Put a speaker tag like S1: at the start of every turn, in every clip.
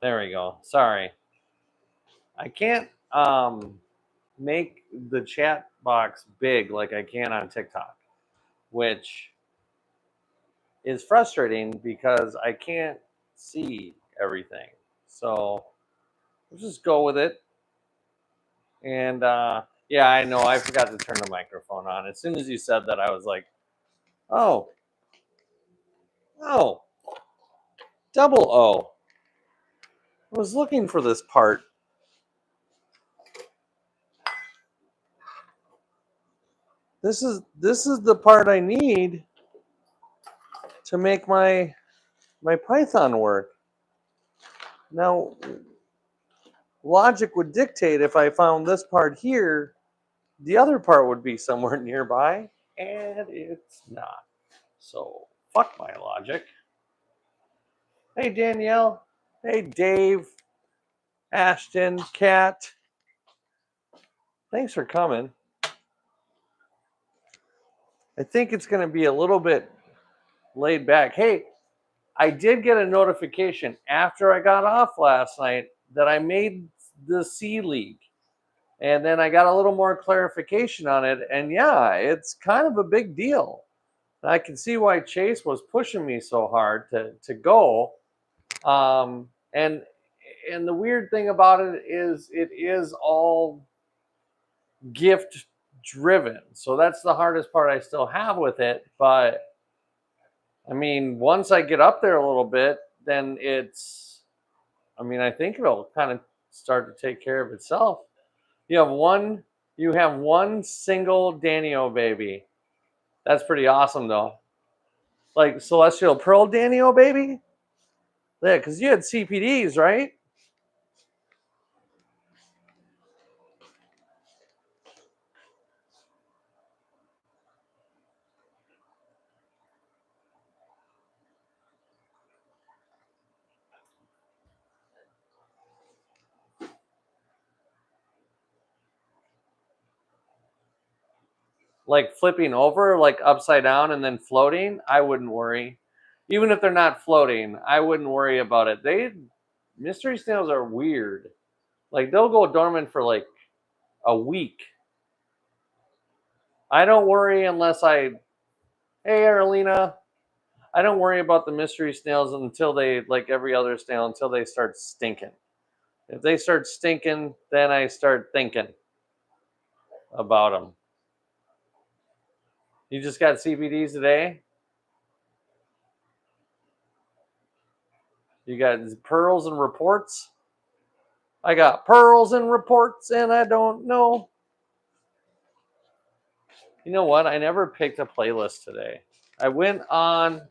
S1: There we go. Sorry. I can't make the chat box big like I can on TikTok, which is frustrating because I can't see everything. So let's just go with it. And yeah, I know I forgot to turn the microphone on. As soon as you said that, I was like, oh, double O. I was looking for this part. This is the part I need to make my Python work. Now, logic would dictate if I found this part here, the other part would be somewhere nearby, and it's not. So, fuck my logic. Hey, Danielle. Hey, Dave. Ashton. Kat. Thanks for coming. I think it's going to be a little bit laid back. Hey, I did get a notification after I got off last night that I made the C League. And then I got a little more clarification on it. And yeah, it's kind of a big deal. I can see why Chase was pushing me so hard to go. And the weird thing about it is all gift driven. So that's the hardest part I still have with it. But I mean, once I get up there a little bit, then I think it'll kind of start to take care of itself. You have one single Danio baby. That's pretty awesome though. Like Celestial Pearl Danio baby? Yeah, because you had CPDs, right? Like flipping over, like upside down and then floating, I wouldn't worry. Even if they're not floating, I wouldn't worry about it. Mystery snails are weird. Like they'll go dormant for like a week. I don't worry unless hey Arlena, I don't worry about the mystery snails until they, like every other snail, until they start stinking. If they start stinking, then I start thinking about them. You just got CPDs today? You got pearls and reports? I got pearls and reports and I don't know. You know what? I never picked a playlist today. I went on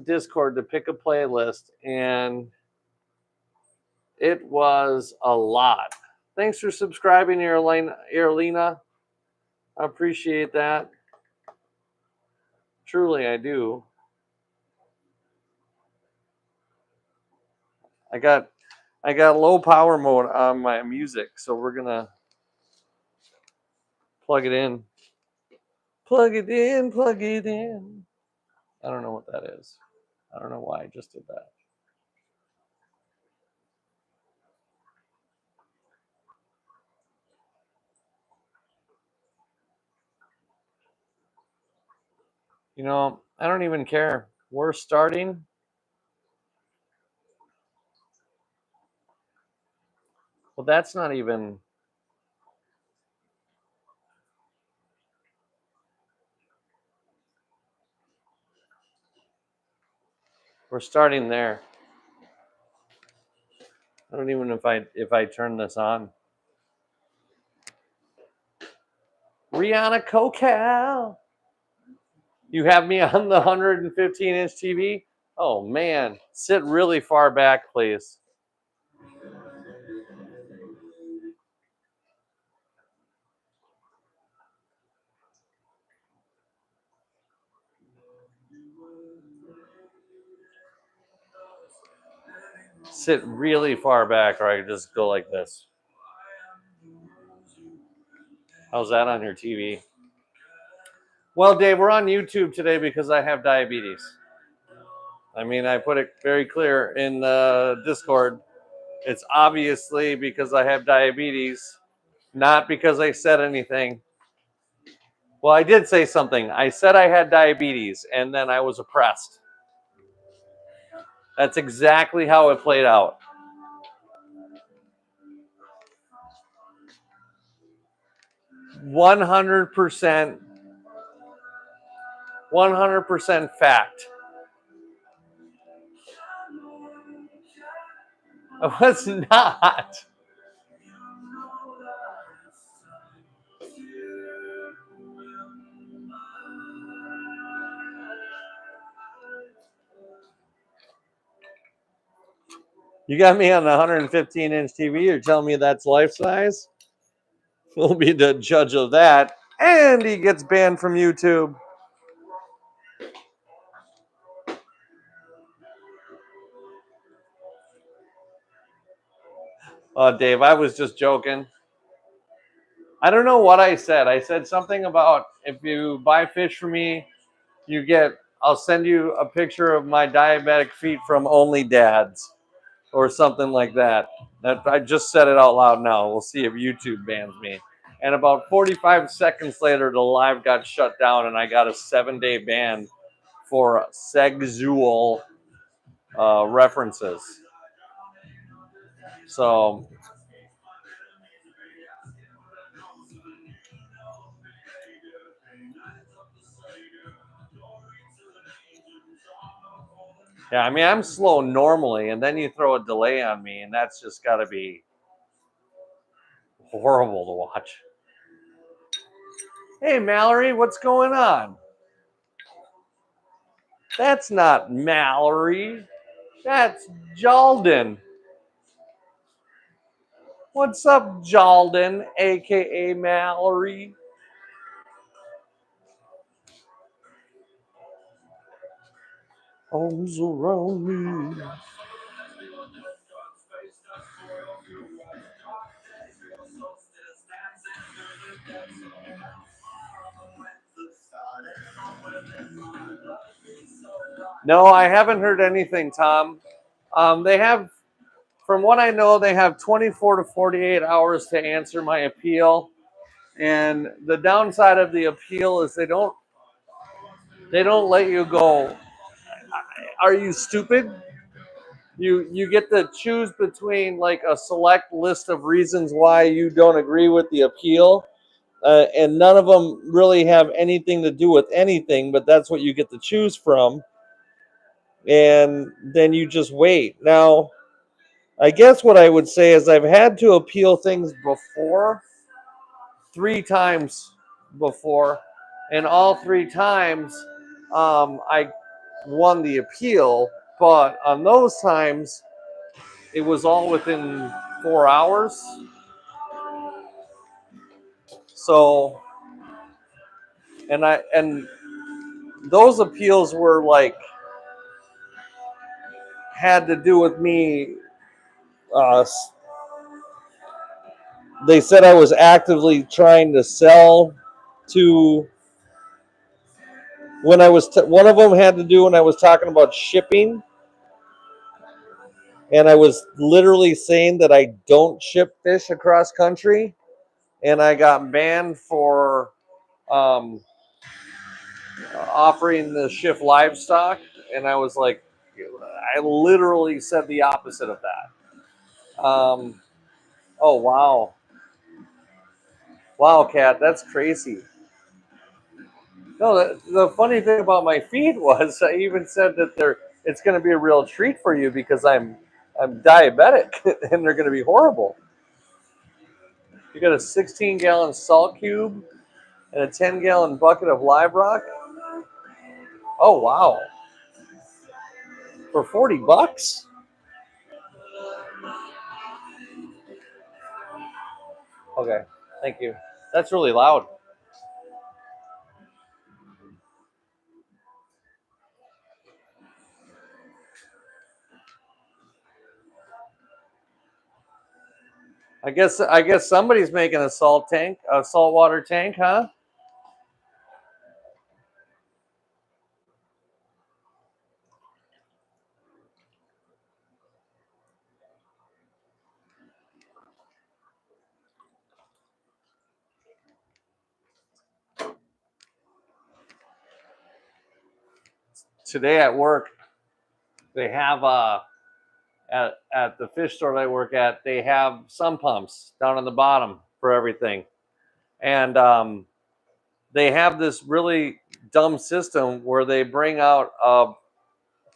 S1: Discord to pick a playlist and it was a lot. Thanks for subscribing, Irlena. I appreciate that. Truly, I do. I got low power mode on my music, so we're gonna plug it in. Plug it in, plug it in. I don't know what that is. I don't know why I just did that. You know, I don't even care. We're starting. Well, that's not even. We're starting there. I don't even know if I turn this on. Rihanna Cocal. You have me on the 115-inch TV? Oh man, sit really far back, please. Sit really far back, or I could just go like this. How's that on your TV? Well, Dave, we're on YouTube today because I have diabetes. I mean, I put it very clear in Discord. It's obviously because I have diabetes, not because I said anything. Well, I did say something. I said I had diabetes, and then I was oppressed. That's exactly how it played out. One hundred percent fact. I was not. You got me on the 115-inch TV. You're telling me that's life size? We'll be the judge of that. And he gets banned from YouTube. Oh, Dave, I was just joking. I don't know what I said. I said something about if you buy fish for me, I'll send you a picture of my diabetic feet from Only Dads or something like that. I just said it out loud now. We'll see if YouTube bans me. And about 45 seconds later, the live got shut down and I got a 7-day ban for sexual references. So yeah, I mean, I'm slow normally, and then you throw a delay on me, and that's just got to be horrible to watch. Hey, Mallory, what's going on? That's not Mallory. That's Jalden. What's up, Jalden, a.k.a. Mallory? Arms around me. No, I haven't heard anything, Tom. They have, from what I know, they have 24 to 48 hours to answer my appeal. And the downside of the appeal is they don't let you go. Are you stupid? You get to choose between like a select list of reasons why you don't agree with the appeal, and none of them really have anything to do with anything, but that's what you get to choose from. And then you just wait. Now, I guess what I would say is I've had to appeal things before, 3 times before, and all 3 times I won the appeal. But on those times, it was all within 4 hours. So, and those appeals were like had to do with me. They said I was actively trying to sell to. When I was one of them had to do when I was talking about shipping, and I was literally saying that I don't ship fish across country, and I got banned for offering the ship livestock, and I was like, I literally said the opposite of that. Oh wow, Kat, that's crazy. No, the funny thing about my feed was I even said that it's going to be a real treat for you because I'm diabetic and they're going to be horrible. You got a 16-gallon salt cube and a 10-gallon bucket of live rock. Oh wow, for $40. Okay, thank you. That's really loud. I guess somebody's making a saltwater tank, huh? today at work, they have at the fish store that I work at, they have sump pumps down on the bottom for everything. And they have this really dumb system where they bring out a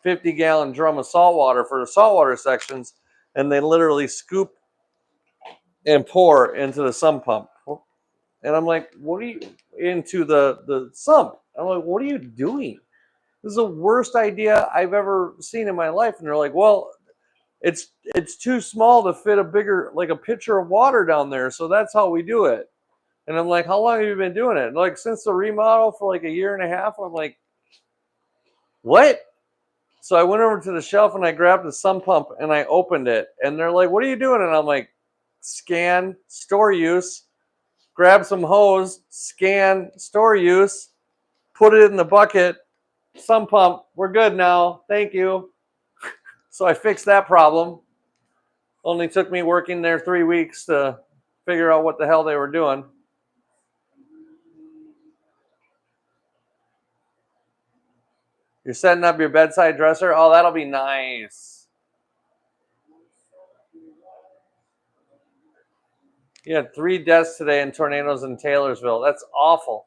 S1: 50-gallon drum of salt water for the saltwater sections, and they literally scoop and pour into the sump pump. And I'm like, what are you, into the sump? I'm like, what are you doing? This is the worst idea I've ever seen in my life. And they're like, well, it's too small to fit a bigger, like a pitcher of water down there. So that's how we do it. And I'm like, how long have you been doing it? Like, since the remodel for like a year and a half. I'm like, what? So I went over to the shelf and I grabbed the sump pump and I opened it. And they're like, what are you doing? And I'm like, scan, store use, grab some hose, scan, store use, put it in the bucket, sump pump, we're good now, thank you. So I fixed that problem. Only took me working there 3 weeks to figure out what the hell they were doing. You're setting up your bedside dresser? Oh, that'll be nice. You had 3 deaths today in tornadoes in Taylorsville. That's awful.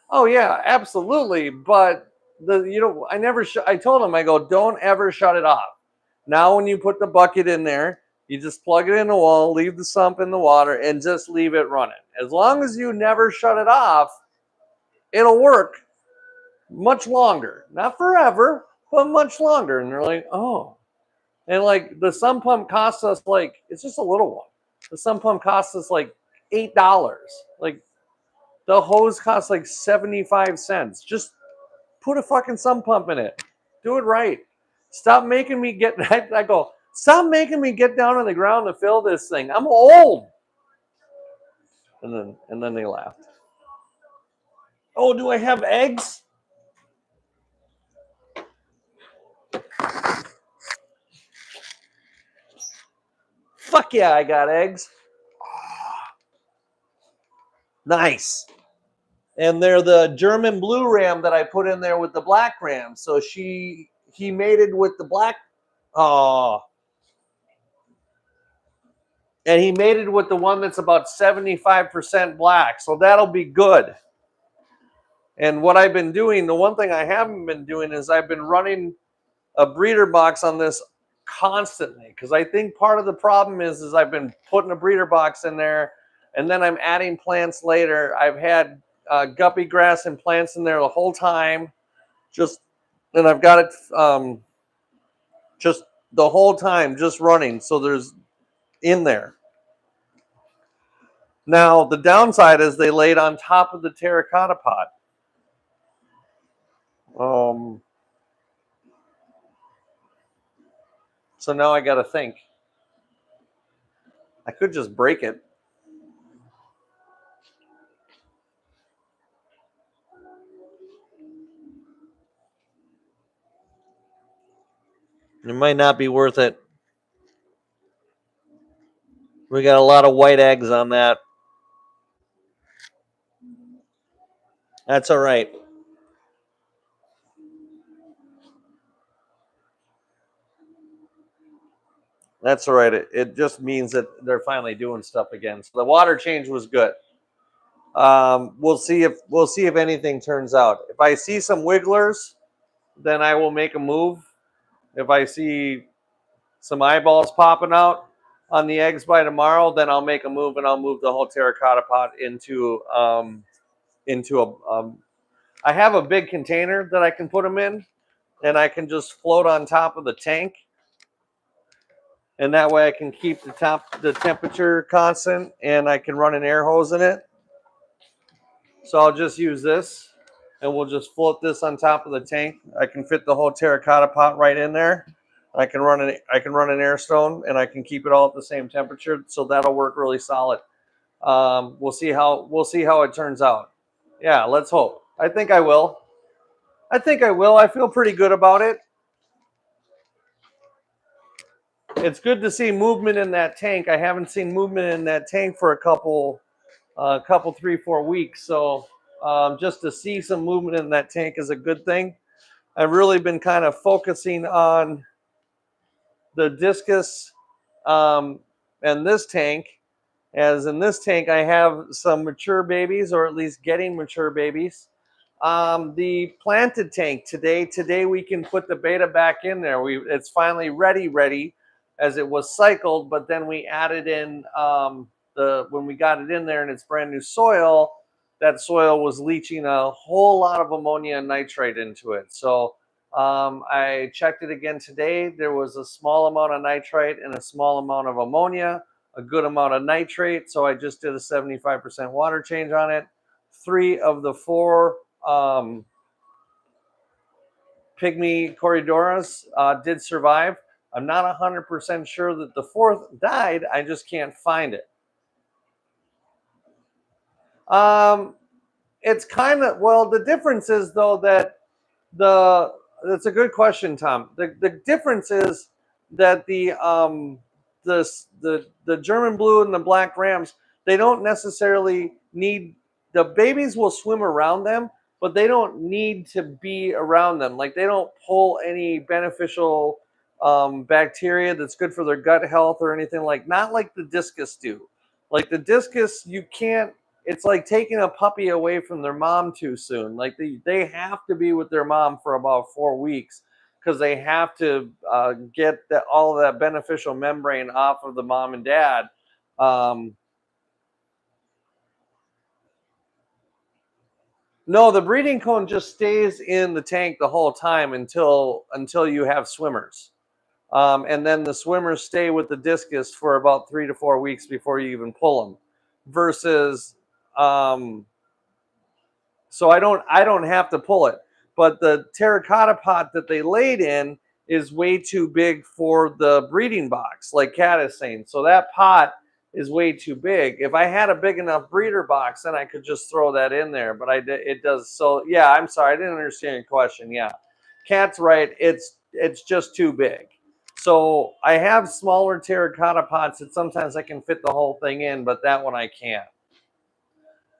S1: Oh yeah, absolutely. But I told him, I go, don't ever shut it off. Now when you put the bucket in there, you just plug it in the wall, leave the sump in the water, and just leave it running. As long as you never shut it off, it'll work much longer. Not forever, but much longer. And they're like, oh. And like the sump pump costs us like, it's just a little one. The sump pump costs us like $8. Like the hose costs like 75 cents. Just put a fucking sump pump in it. Do it right. Stop making me get, I go, stop making me get down on the ground to fill this thing. I'm old. And then they laughed. Oh, do I have eggs? Fuck yeah, I got eggs. Nice. And they're the German blue ram that I put in there with the black ram. So he mated with the black. Oh. And he mated with the one that's about 75% black. So that'll be good. And what I've been doing, the one thing I haven't been doing is I've been running a breeder box on this constantly. Because I think part of the problem is I've been putting a breeder box in there and then I'm adding plants later. I've had guppy grass and plants in there the whole time. And I've got it just the whole time just running. So there's in there. Now, the downside is they laid on top of the terracotta pot. So now I got to think. I could just break it. It might not be worth it. We got a lot of white eggs on that. That's all right. That's all right. It just means that they're finally doing stuff again. So the water change was good. We'll see if anything turns out. If I see some wigglers, then I will make a move. If I see some eyeballs popping out on the eggs by tomorrow, then I'll make a move and I'll move the whole terracotta pot into a. I have a big container that I can put them in, and I can just float on top of the tank. And that way I can keep the temperature constant and I can run an air hose in it. So I'll just use this and we'll just float this on top of the tank. I can fit the whole terracotta pot right in there. I can run an air stone and I can keep it all at the same temperature. So that'll work really solid. We'll see how it turns out. Yeah, let's hope. I think I will. I feel pretty good about it. It's good to see movement in that tank. I haven't seen movement in that tank for a couple a couple, 3, 4 weeks. So just to see some movement in that tank is a good thing. I've really been kind of focusing on the discus and this tank. As in this tank, I have some mature babies, or at least getting mature babies. The planted tank today we can put the beta back in there. It's finally ready, as it was cycled, but then we added in when we got it in there and it's brand new soil, that soil was leaching a whole lot of ammonia and nitrate into it. So I checked it again today. There was a small amount of nitrate and a small amount of ammonia, a good amount of nitrate. So I just did a 75% water change on it. 3 of the 4 pygmy Corydoras did survive. I'm not 100% sure that the 4th died. I just can't find it. It's kind of, well, the difference is though that that's a good question, Tom. The difference is that the German blue and the black rams, they don't necessarily need, the babies will swim around them, but they don't need to be around them. Like they don't pull any beneficial bacteria that's good for their gut health or anything, like, not like the discus do. Like the discus, you can't, it's like taking a puppy away from their mom too soon. Like they have to be with their mom for about 4 weeks because they have to get all of that beneficial membrane off of the mom and dad. No, the breeding cone just stays in the tank the whole time until you have swimmers. And then the swimmers stay with the discus for about 3 to 4 weeks before you even pull them. Versus, so I don't have to pull it. But the terracotta pot that they laid in is way too big for the breeding box, like Kat is saying. So that pot is way too big. If I had a big enough breeder box, then I could just throw that in there. But it does. So yeah, I'm sorry, I didn't understand your question. Yeah, Kat's right. It's just too big. So I have smaller terracotta pots that sometimes I can fit the whole thing in, but that one I can't.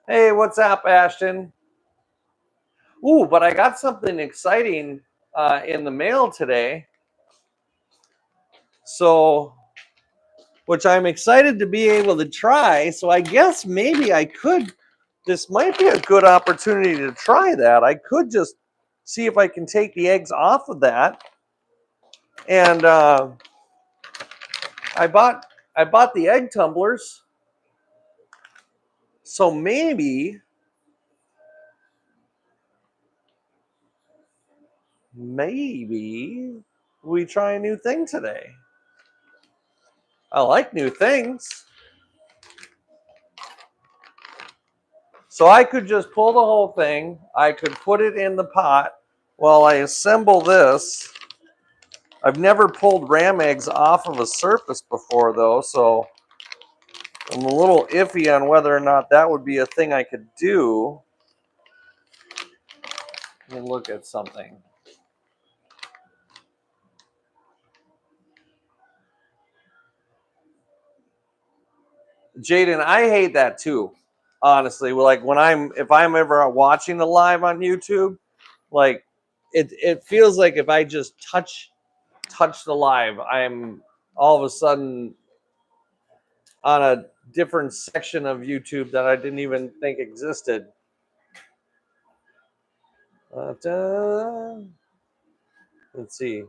S1: Hey, what's up, Ashton? Ooh, but I got something exciting in the mail today. So, which I'm excited to be able to try. So I guess maybe I could, this might be a good opportunity to try that. I could just see if I can take the eggs off of that. And I bought the egg tumblers. So maybe we try a new thing today. I like new things. So I could just pull the whole thing. I could put it in the pot while I assemble this. I've never pulled ram eggs off of a surface before though, so I'm a little iffy on whether or not that would be a thing I could do. Let me look at something. Jaden, I hate that too. Honestly, like if I'm ever watching the live on YouTube, like it feels like if I just touch the live, I'm all of a sudden on a different section of YouTube that I didn't even think existed. Let's see.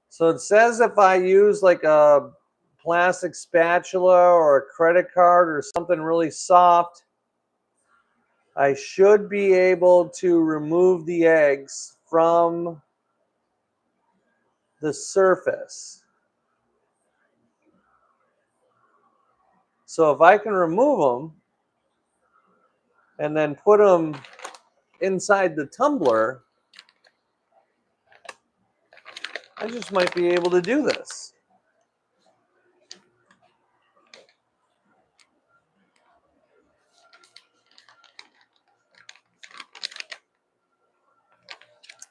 S1: So it says if I use like a plastic spatula or a credit card or something really soft, I should be able to remove the eggs from the surface. So if I can remove them and then put them inside the tumbler, I just might be able to do this.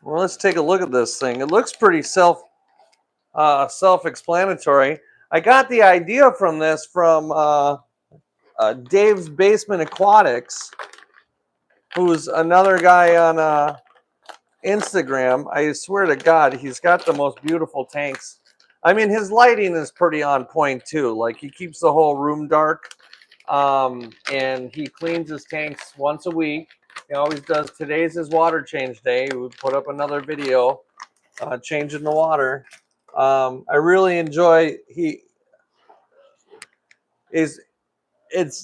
S1: Well, let's take a look at this thing. It looks pretty self-explanatory. I got the idea from this from Dave's Basement Aquatics, who's another guy on Instagram. I swear to God, he's got the most beautiful tanks. I mean, his lighting is pretty on point too. Like, he keeps the whole room dark, and he cleans his tanks once a week. He always does. Today's his water change day. We put up another video changing the water. I really enjoy. It's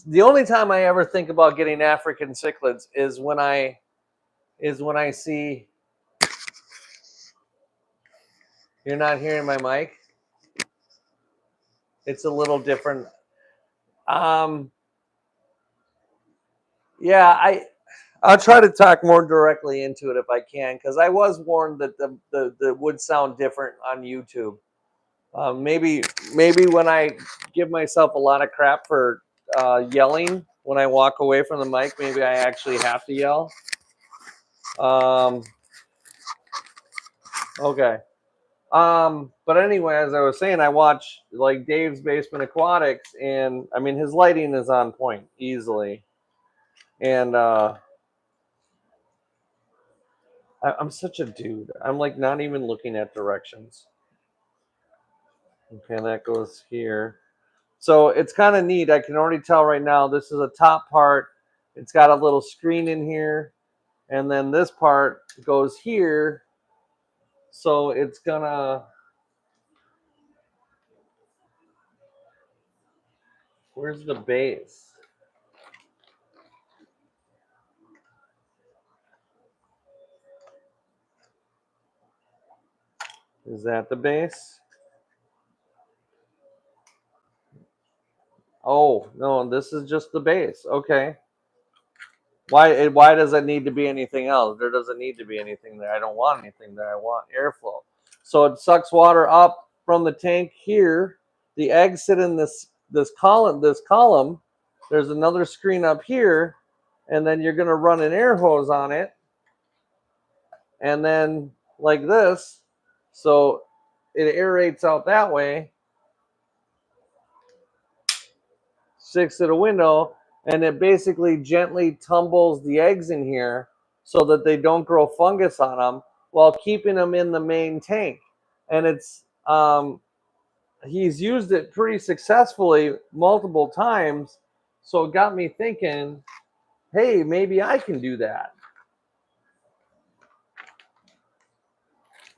S1: the only time I ever think about getting African cichlids is when I see. You're not hearing my mic. It's a little different. Yeah, I'll try to talk more directly into it if I can, because I was warned that the would sound different on YouTube. Maybe when I give myself a lot of crap for yelling when I walk away from the mic, maybe I actually have to yell. Okay. But anyway, as I was saying, I watch like Dave's Basement Aquatics, and I mean, his lighting is on point easily. And I'm such a dude. I'm like not even looking at directions. Okay, that goes here. So it's kind of neat. I can already tell right now this is a top part. It's got a little screen in here. And then this part goes here. So it's gonna... Where's the base? Is that the base? Oh, no, this is just the base. Okay. Why does it need to be anything else? There doesn't need to be anything there. I don't want anything there. I want airflow. So it sucks water up from the tank here. The eggs sit in this column. There's another screen up here, and then you're going to run an air hose on it, and then like this, so it aerates out that way, sticks to the window, and it basically gently tumbles the eggs in here so that they don't grow fungus on them while keeping them in the main tank. And it's he's used it pretty successfully multiple times, so it got me thinking, hey, maybe I can do that.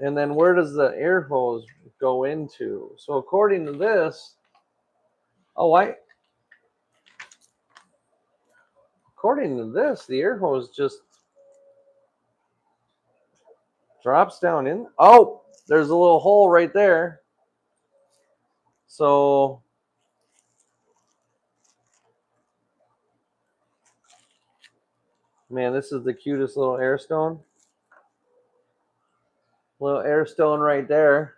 S1: And then where does the air hose go into? So according to this, according to this, the air hose just drops down in. Oh, there's a little hole right there. So man, this is the cutest little air stone. Little air stone right there.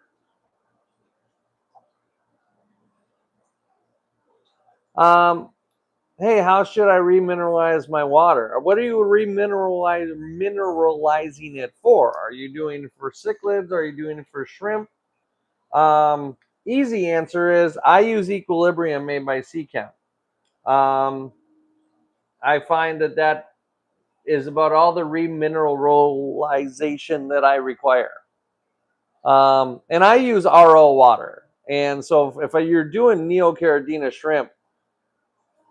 S1: Hey, how should I remineralize my water? What are you mineralizing it for? Are you doing it for cichlids? Are you doing it for shrimp? Easy answer is I use Equilibrium made by Seachem. I find that is about all the remineralization that I require. And I use RO water. And so if you're doing Neocaridina shrimp,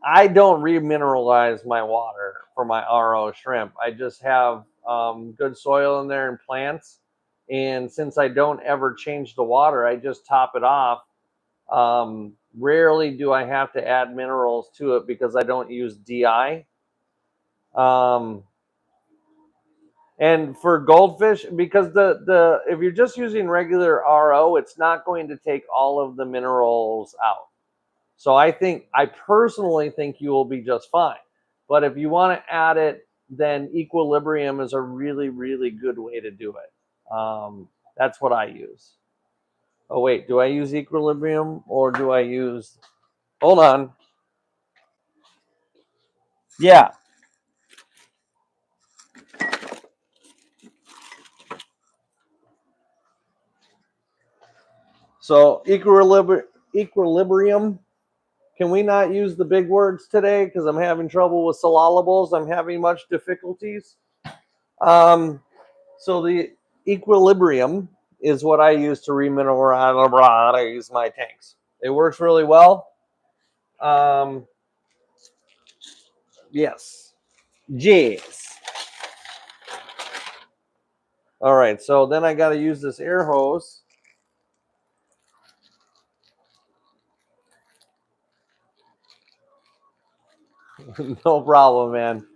S1: I don't remineralize my water for my RO shrimp. I just have good soil in there and plants. And since I don't ever change the water, I just top it off. Rarely do I have to add minerals to it because I don't use DI. And for goldfish, because the if you're just using regular RO, it's not going to take all of the minerals out. So I personally think you will be just fine. But if you want to add it, then Equilibrium is a really, really good way to do it. That's what I use. Oh, wait, do I use Equilibrium or do I use, hold on. Yeah. So Equilibrium. Can we not use the big words today? Because I'm having trouble with syllables. I'm having much difficulties. Um, so the Equilibrium is what I use to remineralize my tanks. It works really well. Yes. Yes. All right. So then I got to use this air hose. No problem, man.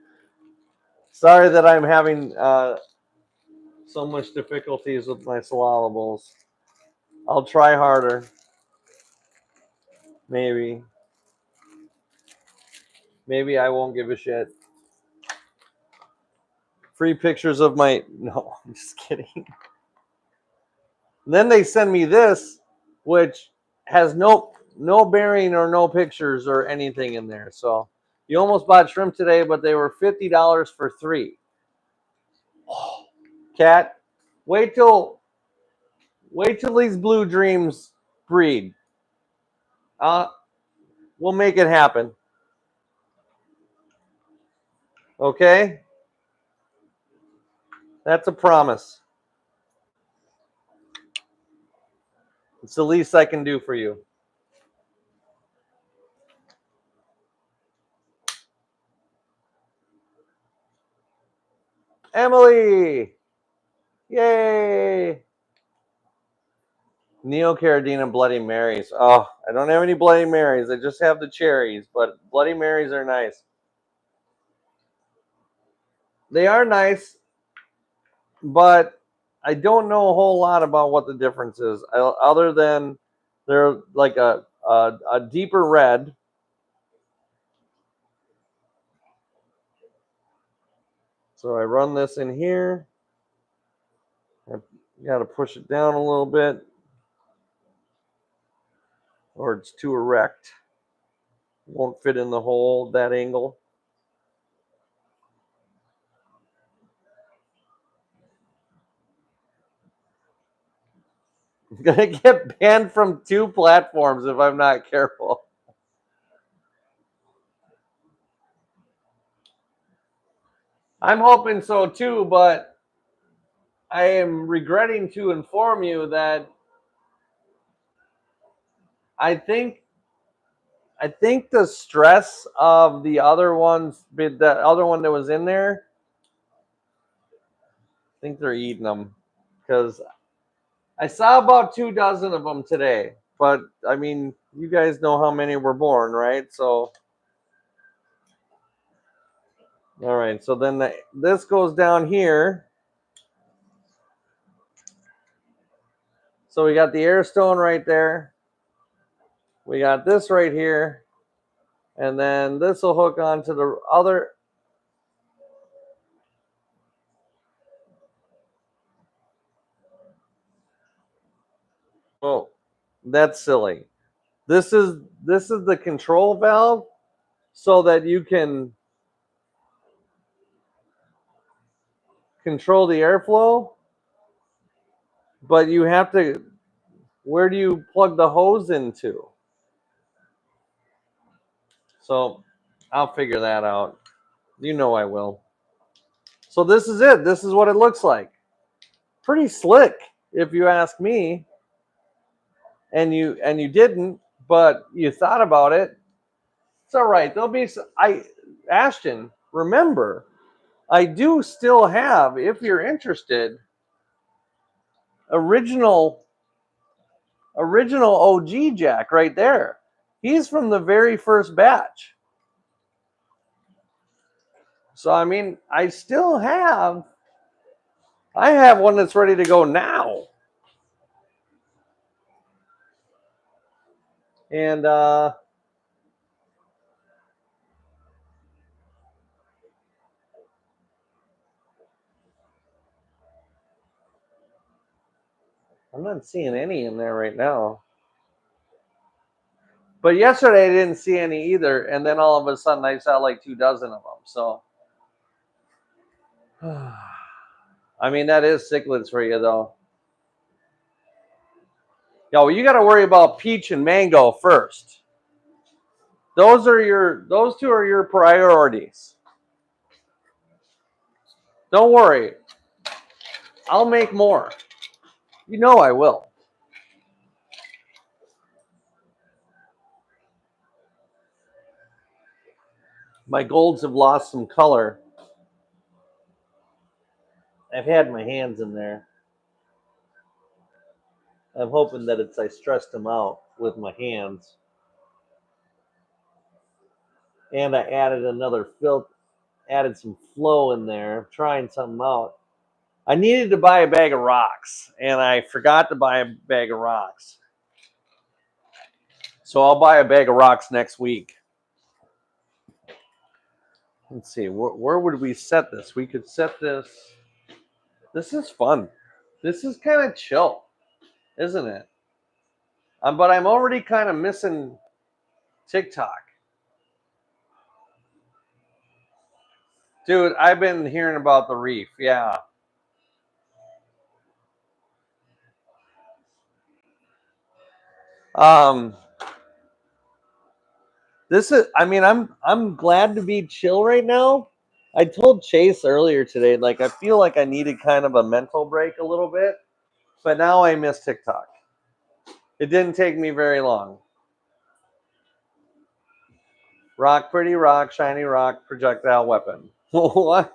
S1: Sorry that I'm having so much difficulties with my syllables. I'll try harder. Maybe. Maybe I won't give a shit. Free pictures of my. No, I'm just kidding. And then they send me this, which has no bearing or no pictures or anything in there. So you almost bought shrimp today, but they were $50 for 3. Oh, Cat, wait till these blue dreams breed. We'll make it happen. Okay? That's a promise. It's the least I can do for you. Emily! Yay! Neocaridina Bloody Marys. Oh, I don't have any Bloody Marys. I just have the cherries, but Bloody Marys are nice. They are nice, but I don't know a whole lot about what the difference is, other than they're like a deeper red. So I run this in here. I got to push it down a little bit, or it's too erect. Won't fit in the hole that angle. I'm gonna get banned from 2 platforms if I'm not careful. I'm hoping so too, but I am regretting to inform you that I think the stress of the other ones, the other one that was in there, I think they're eating them, because I saw about 2 dozen of them today. But I mean, you guys know how many were born, right? So, all right. So then this goes down here. So we got the air stone right there. We got this right here. And then this will hook onto the other. Oh, that's silly. This is the control valve so that you can control the airflow, but you have to, where do you plug the hose into? So I'll figure that out. You know I will. So this is it. This is what it looks like. Pretty slick, if you ask me. And you didn't, but you thought about it. It's all right. There'll be Ashton, remember, I do still have, if you're interested, original OG Jack right there. He's from the very first batch. So I mean, I have one that's ready to go now. And I'm not seeing any in there right now. But yesterday I didn't see any either, and then all of a sudden I saw like 24 of them. So, I mean, that is cichlids for you, though. Yo, you got to worry about peach and mango first. Those two are your priorities. Don't worry, I'll make more. You know I will. My golds have lost some color. I've had my hands in there. I'm hoping that I stressed them out with my hands. And I added added some flow in there, trying something out. I needed to buy a bag of rocks, and I forgot to buy a bag of rocks. So I'll buy a bag of rocks next week. Let's see, where would we set this? We could set this. This is fun. This is kind of chill, isn't it? But I'm already kind of missing TikTok. Dude, I've been hearing about the reef. Yeah. This is, I mean, I'm glad to be chill right now. I told Chase earlier today, like, I feel like I needed kind of a mental break a little bit, but now I miss TikTok. It didn't take me very long. Rock, pretty rock, shiny rock, projectile weapon. What?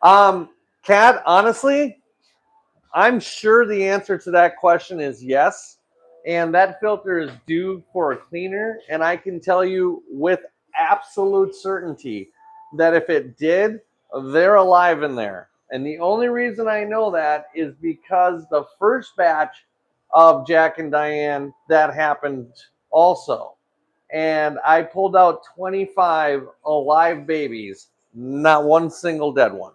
S1: Kat, honestly, I'm sure the answer to that question is yes. And that filter is due for a cleaner. And I can tell you with absolute certainty that if it did, they're alive in there. And the only reason I know that is because the first batch of Jack and Diane, that happened also. And I pulled out 25 alive babies, not one single dead one.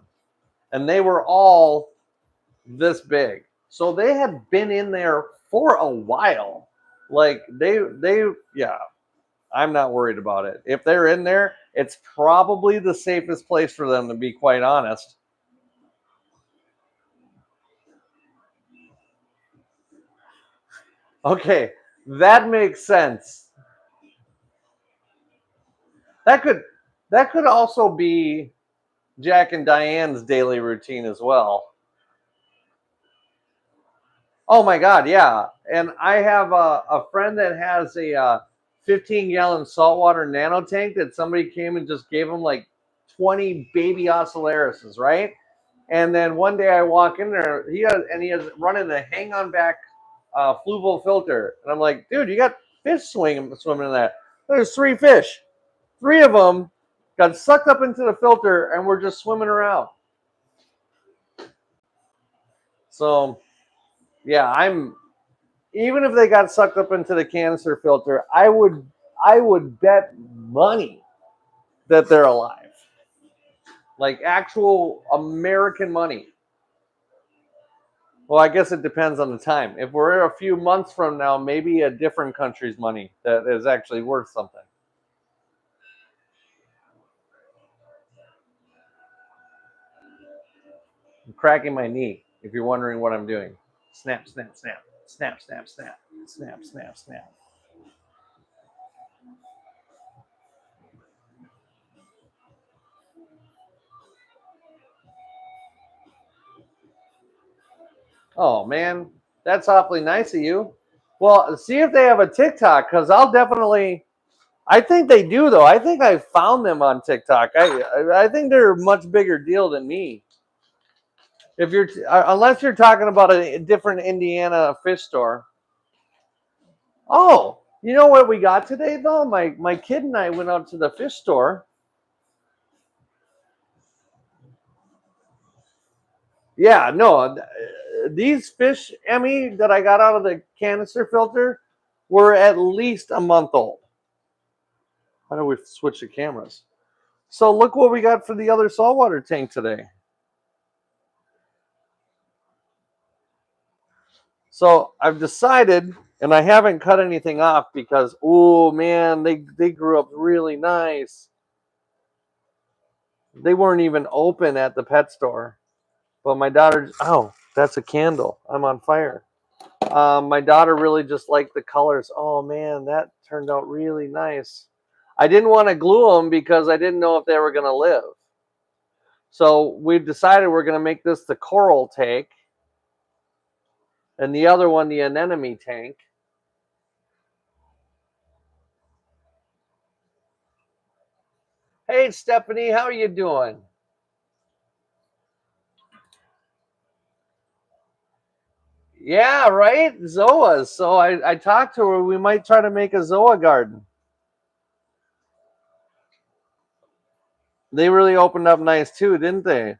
S1: And they were all this big. So they had been in there for a while. Like yeah, I'm not worried about it. If they're in there, it's probably the safest place for them, to be quite honest. Okay, that makes sense. That could also be Jack and Diane's daily routine as well. Oh my God, yeah. And I have a friend that has a 15-gallon saltwater nano tank that somebody came and just gave him like 20 baby ocellaruses, right? And then one day I walk in there, he has running the hang on back fluval filter, and I'm like, dude, you got fish swimming in that. There's 3 fish. 3 of them got sucked up into the filter and were just swimming around. So, yeah, even if they got sucked up into the canister filter, I would bet money that they're alive. Like actual American money. Well, I guess it depends on the time. If we're a few months from now, maybe a different country's money that is actually worth something. I'm cracking my knee, if you're wondering what I'm doing. Snap, snap, snap. Snap, snap, snap. Snap, snap, snap. Oh, man. That's awfully nice of you. Well, see if they have a TikTok, because I think they do, though. I think I found them on TikTok. I think they're a much bigger deal than me. If you're unless you're talking about a different Indiana fish store. Oh, you know what we got today though? My kid and I went out to the fish store. Yeah, no, these fish, Emmy, that I got out of the canister filter were at least a month old. How do we switch the cameras? So look what we got for the other saltwater tank today. So I've decided, and I haven't cut anything off because, oh man, they grew up really nice. They weren't even open at the pet store. But my daughter, oh, that's a candle. I'm on fire. My daughter really just liked the colors. Oh man, that turned out really nice. I didn't want to glue them because I didn't know if they were going to live. So we decided we're going to make this the coral tank, and the other one the anemone tank. Hey Stephanie, how are you doing? Yeah, right? Zoas. So I talked to her. We might try to make a Zoa garden. They really opened up nice too, didn't they?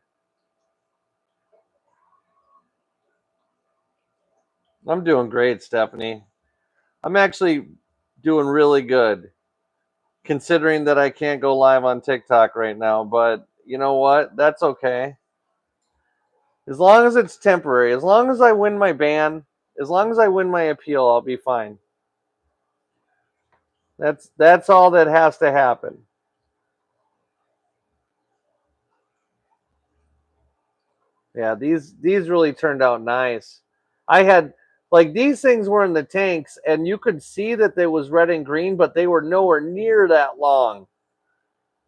S1: I'm doing great, Stephanie. I'm actually doing really good, considering that I can't go live on TikTok right now. But you know what? That's okay. As long as it's temporary, as long as I win my ban, as long as I win my appeal, I'll be fine. That's all that has to happen. Yeah, these really turned out nice. I had like these things were in the tanks and you could see that they was red and green, but they were nowhere near that long.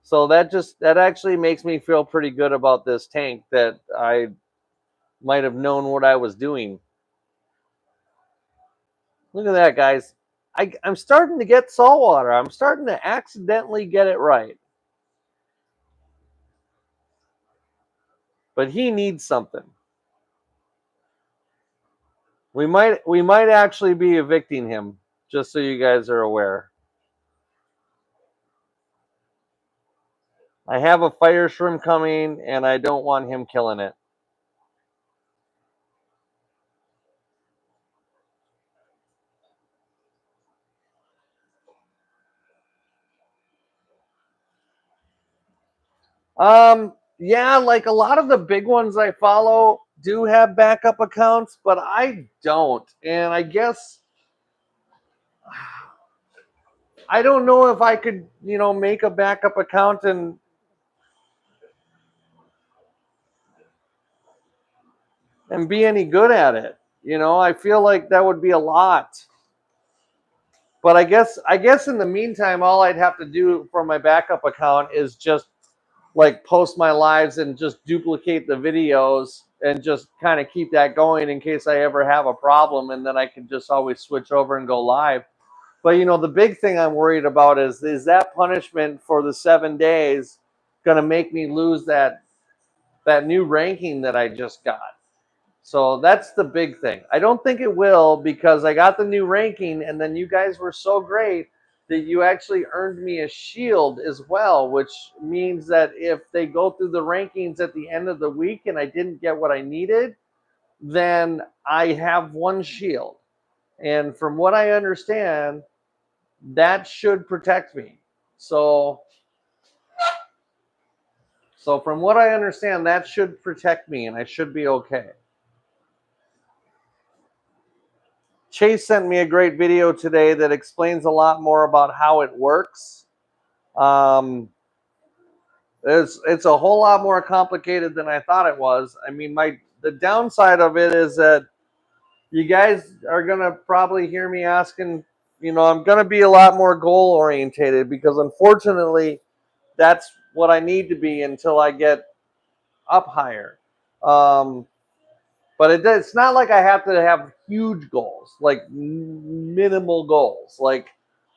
S1: So that actually makes me feel pretty good about this tank that I might have known what I was doing. Look at that, guys. I'm starting to get saltwater. I'm starting to accidentally get it right. But he needs something. We might actually be evicting him, just so you guys are aware. I have a fire shroom coming, and I don't want him killing it. Yeah, like a lot of the big ones I follow do have backup accounts, but I don't. And I guess I don't know if I could, make a backup account and be any good at it. I feel like that would be a lot. But I guess in the meantime, all I'd have to do for my backup account is just like post my lives and just duplicate the videos and just kind of keep that going in case I ever have a problem, and then I can just always switch over and go live. But the big thing I'm worried about is that punishment for the 7 days going to make me lose that new ranking that I just got. So that's the big thing. I don't think it will because I got the new ranking, and then you guys were so great that you actually earned me a shield as well, which means that if they go through the rankings at the end of the week and I didn't get what I needed, then I have one shield. And from what I understand, that should protect me. So from what I understand, that should protect me and I should be okay. Chase sent me a great video today that explains a lot more about how it works. Um, it's a whole lot more complicated than I thought it was. I mean, the downside of it is that you guys are gonna probably hear me asking. I'm gonna be a lot more goal orientated because unfortunately, that's what I need to be until I get up higher. Um, But it's not like I have to have huge goals, like minimal goals,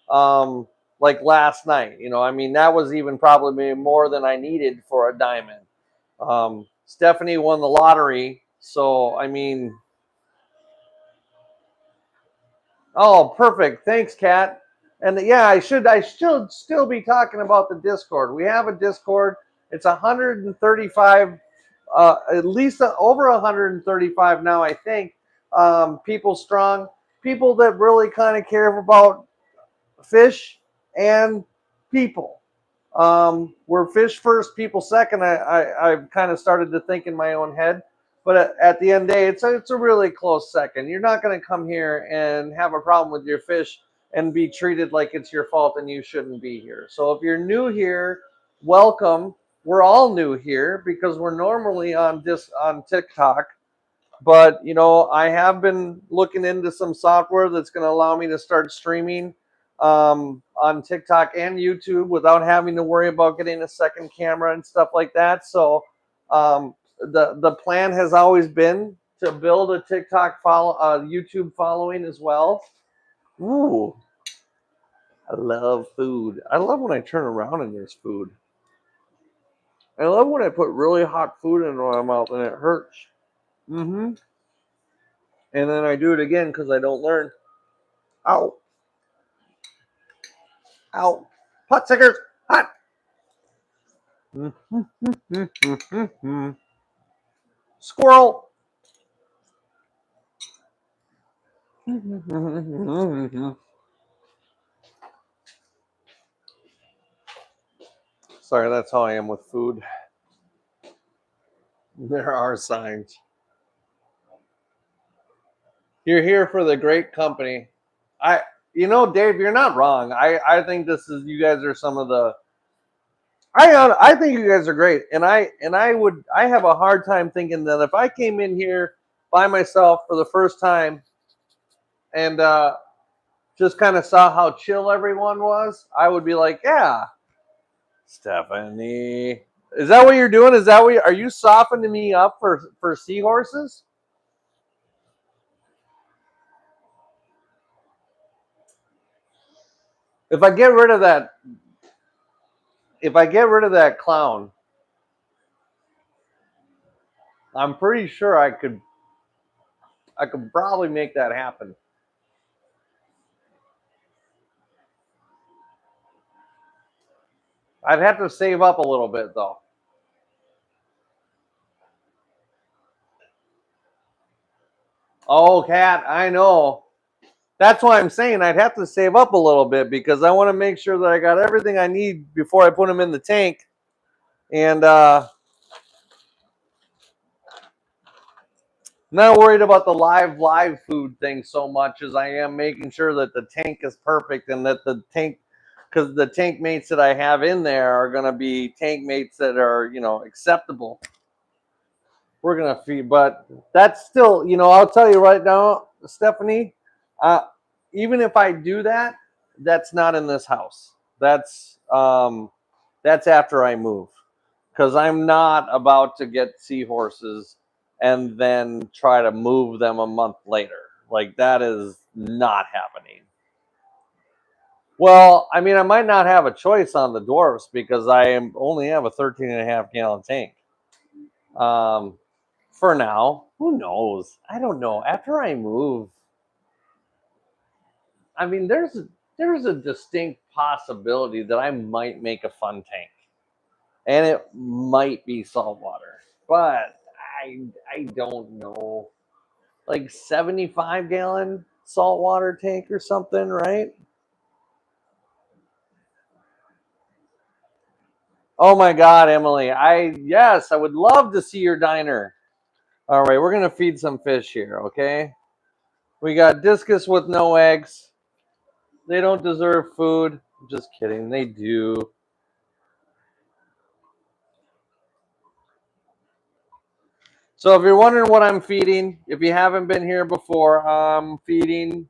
S1: um, like last night. I mean, that was even probably more than I needed for a diamond. Stephanie won the lottery, so I mean, oh, perfect. Thanks, Kat. And yeah, I should still be talking about the Discord. We have a Discord. It's 135, at least over 135 now, I think. People strong, people that really kind of care about fish and people. We're fish first, people second. I've kind of started to think in my own head, But at the end of the day, it's a really close second. You're not going to come here and have a problem with your fish and be treated like it's your fault and you shouldn't be here. So if you're new here, welcome. We're all new here because we're normally on TikTok. But I have been looking into some software that's going to allow me to start streaming on TikTok and YouTube without having to worry about getting a second camera and stuff like that. So the plan has always been to build a YouTube following as well. Ooh, I love food. I love when I turn around and there's food. I love when I put really hot food in my mouth and it hurts. Mm-hmm. And then I do it again because I don't learn. Ow. Ow. Hot stickers. Hot. Squirrel. Sorry, that's how I am with food. There are signs. You're here for the great company. Dave, you're not wrong. I think you guys are some of the. I think you guys are great, and I have a hard time thinking that if I came in here by myself for the first time and just kind of saw how chill everyone was, I would be like, yeah, Stephanie, is that what you're doing? Are you softening me up for seahorses? If I get rid of that clown, I'm pretty sure I could probably make that happen. I'd have to save up a little bit though. Oh, Cat, I know. That's why I'm saying I'd have to save up a little bit because I want to make sure that I got everything I need before I put them in the tank. And not worried about the live food thing so much as I am making sure that the tank is perfect and that because the tank mates that I have in there are going to be tank mates that are, acceptable. We're going to feed, but that's still, I'll tell you right now, Stephanie, even if I do that, that's not in this house. That's after I move because I'm not about to get seahorses and then try to move them a month later. Like that is not happening. Well, I mean, I might not have a choice on the dwarfs because only have a 13.5 gallon tank. For now, who knows? I don't know. After I move, I mean, there's a distinct possibility that I might make a fun tank, and it might be saltwater, but I don't know. Like 75 gallon saltwater tank or something, right? Oh my God, Emily! Yes, I would love to see your diner. All right, we're gonna feed some fish here, okay? We got discus with no eggs. They don't deserve food. I'm just kidding. They do. So if you're wondering what I'm feeding, if you haven't been here before, I'm feeding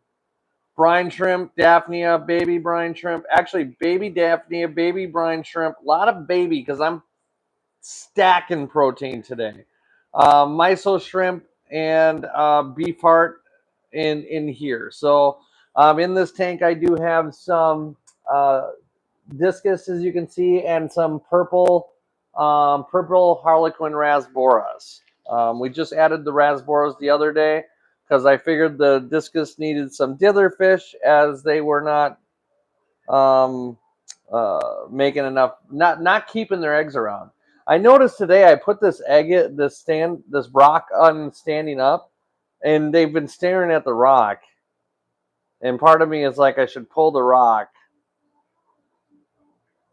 S1: brine shrimp, Daphnia, baby brine shrimp. Actually, baby Daphnia, baby brine shrimp. A lot of baby because I'm stacking protein today. Miso shrimp and beef heart in here. So in this tank, I do have some discus, as you can see, and some purple harlequin rasboras. We just added the rasboras the other day because I figured the discus needed some dither fish as they were not making enough, not keeping their eggs around. I noticed today I put this rock on standing up, and they've been staring at the rock. And part of me is like, I should pull the rock.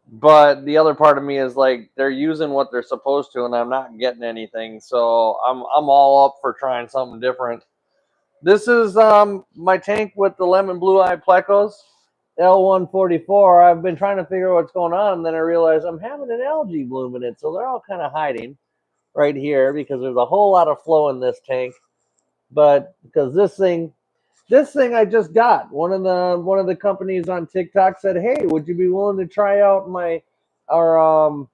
S1: But the other part of me is like they're using what they're supposed to, and I'm not getting anything. So I'm all up for trying something different. This is my tank with the lemon blue eye plecos, L144. I've been trying to figure out what's going on, and then I realized I'm having an algae bloom in it, so they're all kind of hiding right here because there's a whole lot of flow in this tank. But because this thing I just got, one of the companies on TikTok said, "Hey, would you be willing to try out our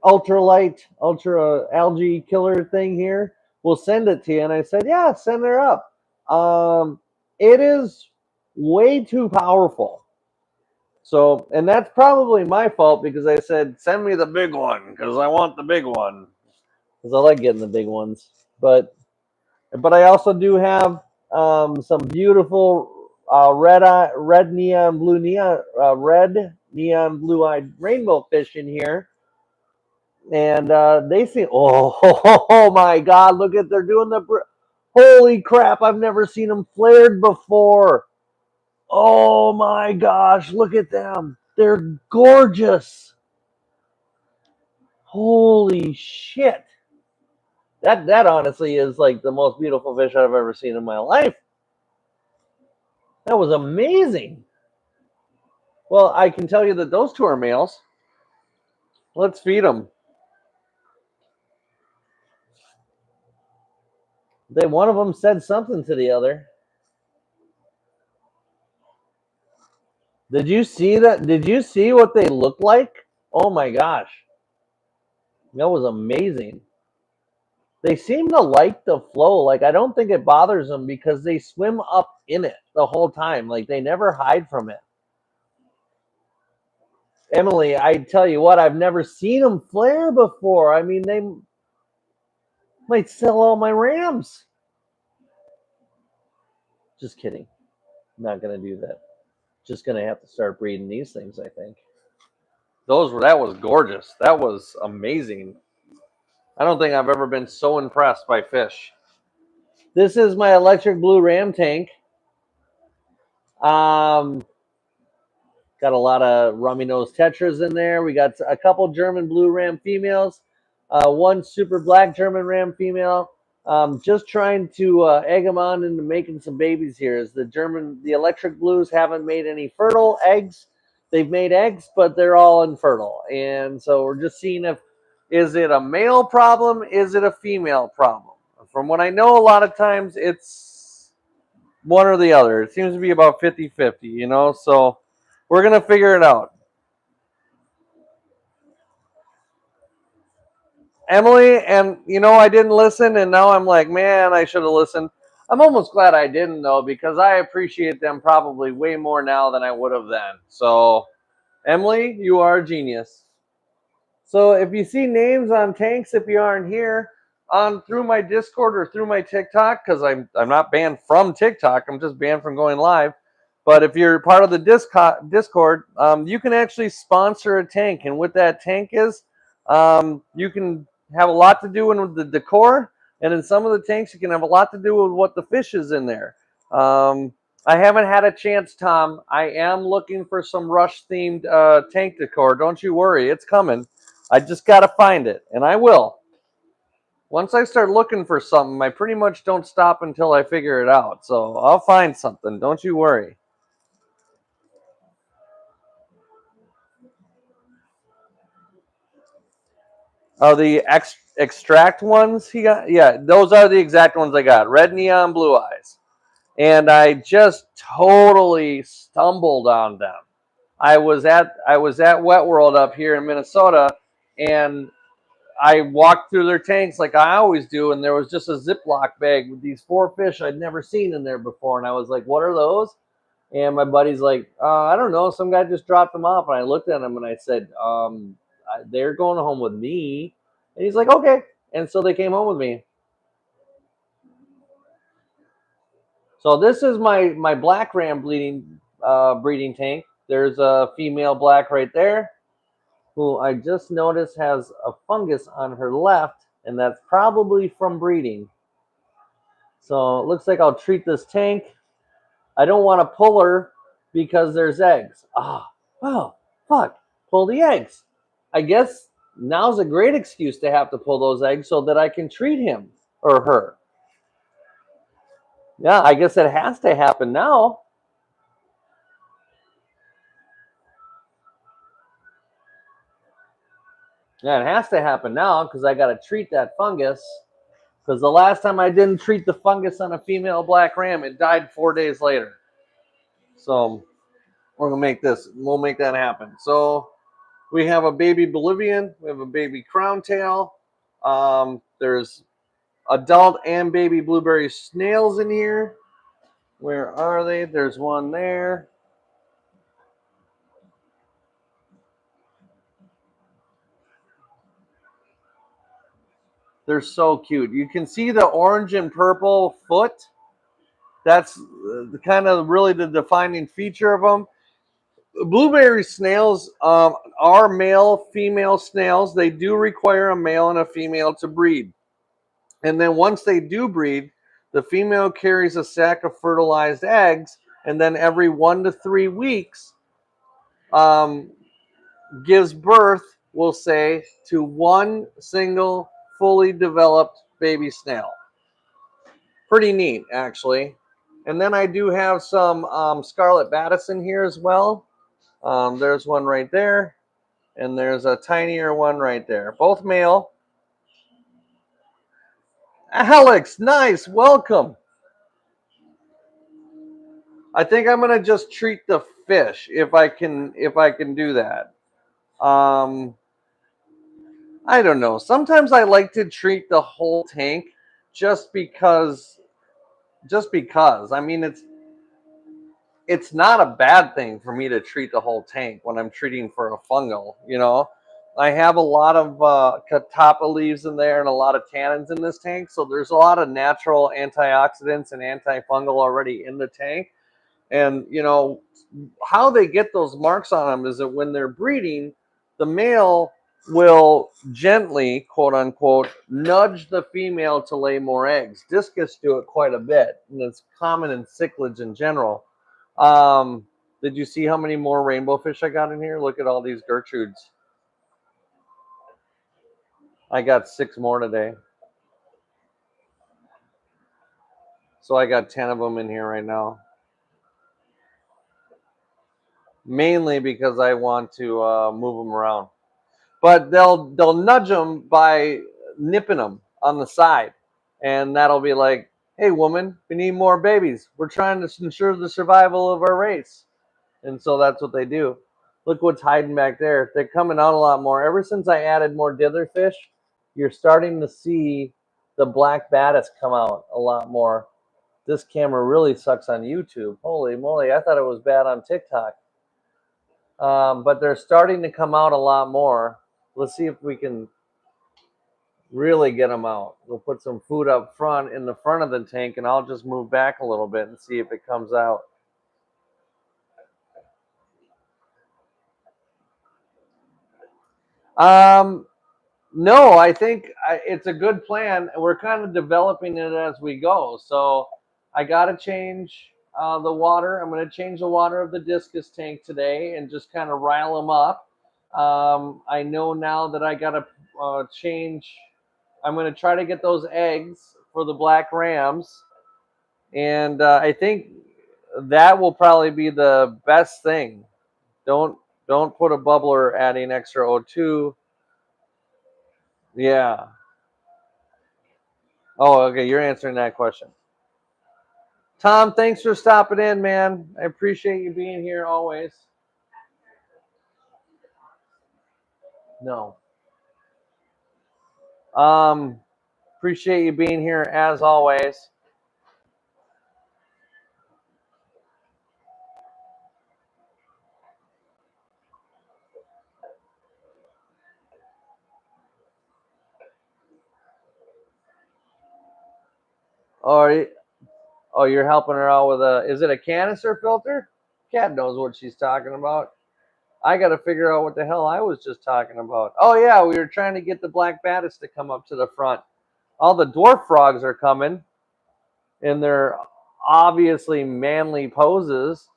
S1: ultralight ultra algae killer thing here? We'll send it to you." And I said, "Yeah, send her up." It is way too powerful. So, and that's probably my fault because I said, "Send me the big one because I want the big one because I like getting the big ones." But I also do have some beautiful red neon blue eyed rainbow fish in here, and they seem oh my god, look at they're doing holy crap! I've never seen them flared before. Oh my gosh, look at them! They're gorgeous. Holy shit! That honestly is like the most beautiful fish I've ever seen in my life. That was amazing. Well, I can tell you that those two are males. Let's feed them. One of them said something to the other. Did you see that? Did you see what they look like? Oh my gosh. That was amazing. They seem to like the flow. Like, I don't think it bothers them because they swim up in it the whole time. Like, they never hide from it. Emily, I tell you what, I've never seen them flare before. I mean, they might sell all my rams. Just kidding. I'm not going to do that. Just going to have to start breeding these things, I think. That was gorgeous. That was amazing. I don't think I've ever been so impressed by fish. This is my electric blue ram tank. Got a lot of rummy nose tetras in there. We got a couple German blue ram females, one super black German ram female. Just trying to egg them on into making some babies here. As the electric blues haven't made any fertile eggs. They've made eggs, but they're all infertile. And so we're just seeing is it a male problem? Is it a female problem? From what I know, a lot of times it's one or the other. It seems to be about 50-50, you know? So we're going to figure it out. Emily, and I didn't listen, and now I'm like, man, I should have listened. I'm almost glad I didn't, though, because I appreciate them probably way more now than I would have then. So, Emily, you are a genius. So, if you see names on tanks, if you aren't here, on through my Discord or through my TikTok, because I'm not banned from TikTok, I'm just banned from going live. But if you're part of the Discord, you can actually sponsor a tank, and what that tank is, you can have a lot to do with the decor, and in some of the tanks, you can have a lot to do with what the fish is in there. I haven't had a chance, Tom. I am looking for some Rush themed tank decor. Don't you worry, it's coming. I just got to find it, and I will. Once I start looking for something, I pretty much don't stop until I figure it out. So I'll find something. Don't you worry. Oh, the extract ones he got? Yeah, those are the exact ones I got. Red neon blue eyes. And I just totally stumbled on them. I was at Wet World up here in Minnesota, and I walked through their tanks like I always do, and there was just a Ziploc bag with these 4 fish I'd never seen in there before, and I was like, "What are those?" And my buddy's like, "I don't know. Some guy just dropped them off." And I looked at him and I said, "They're going home with me." And he's like, "Okay." And so they came home with me. So this is my black ram breeding tank. There's a female black right there, who I just noticed has a fungus on her left, and that's probably from breeding. So it looks like I'll treat this tank. I don't want to pull her because there's eggs. Oh, fuck. pull the eggs. I guess now's a great excuse to have to pull those eggs so that I can treat him or her. Yeah, I guess it has to happen now. Yeah, it has to happen now because I got to treat that fungus. Because the last time I didn't treat the fungus on a female black ram, it died 4 days later. So we're gonna make this. We'll make that happen. So we have a baby Bolivian. We have a baby crown tail. There's adult and baby blueberry snails in here. Where are they? There's one there. They're so cute. You can see the orange and purple foot. That's the kind of really the defining feature of them. Blueberry snails are male female snails. They do require a male and a female to breed. And then once they do breed, the female carries a sack of fertilized eggs, and then every 1 to 3 weeks um, gives birth, we'll say, to one single fully developed baby snail. Pretty neat, actually. And then I do have some scarlet batis in here as well. There's one right there, and there's a tinier one right there. Both male. Alex, nice, welcome. I think I'm gonna just treat the fish if I can do that. Um, I don't know. Sometimes I like to treat the whole tank just because. Just because. I mean, it's not a bad thing for me to treat the whole tank when I'm treating for a fungal. You know, I have a lot of catappa leaves in there and a lot of tannins in this tank, so there's a lot of natural antioxidants and antifungal already in the tank. And you know how they get those marks on them is that when they're breeding, the male will gently, quote unquote, nudge the female to lay more eggs. Discus do it quite a bit, and it's common in cichlids in general. Um, did you see how many more rainbow fish I got in here? Look at all these Gertrudes. I got 6 more today. So I got 10 of them in here right now. Mainly because I want to move them around. But they'll nudge them by nipping them on the side. And that'll be like, hey, woman, we need more babies. We're trying to ensure the survival of our race. And so that's what they do. Look what's hiding back there. They're coming out a lot more. Ever since I added more ditherfish, you're starting to see the black batis come out a lot more. This camera really sucks on YouTube. Holy moly, I thought it was bad on TikTok. But they're starting to come out a lot more. Let's see if we can really get them out. We'll put some food up front in the front of the tank, and I'll just move back a little bit and see if it comes out. No, I think it's a good plan. We're kind of developing it as we go. So I got to change the water. I'm going to change the water of the discus tank today and just kind of rile them up. I know now that I got to change. I'm going to try to get those eggs for the black rams. And I think that will probably be the best thing. Don't put a bubbler adding extra O2. Yeah. Oh, okay. You're answering that question. Tom, thanks for stopping in, man. I appreciate you being here always. No. Appreciate you being here as always. Oh, you're helping her out with is it a canister filter? Cat knows what she's talking about. I got to figure out what the hell I was just talking about. Oh, yeah, we were trying to get the black batis to come up to the front. All the dwarf frogs are coming in their obviously manly poses.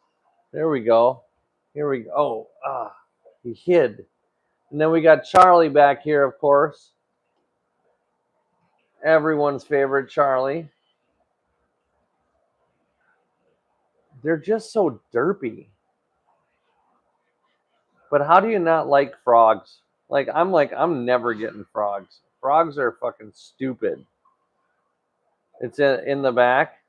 S1: There we go. Here we go. Oh, He hid. And then we got Charlie back here, of course. Everyone's favorite Charlie. They're just so derpy. But how do you not like frogs? I'm never getting frogs. Frogs are fucking stupid. It's in the back.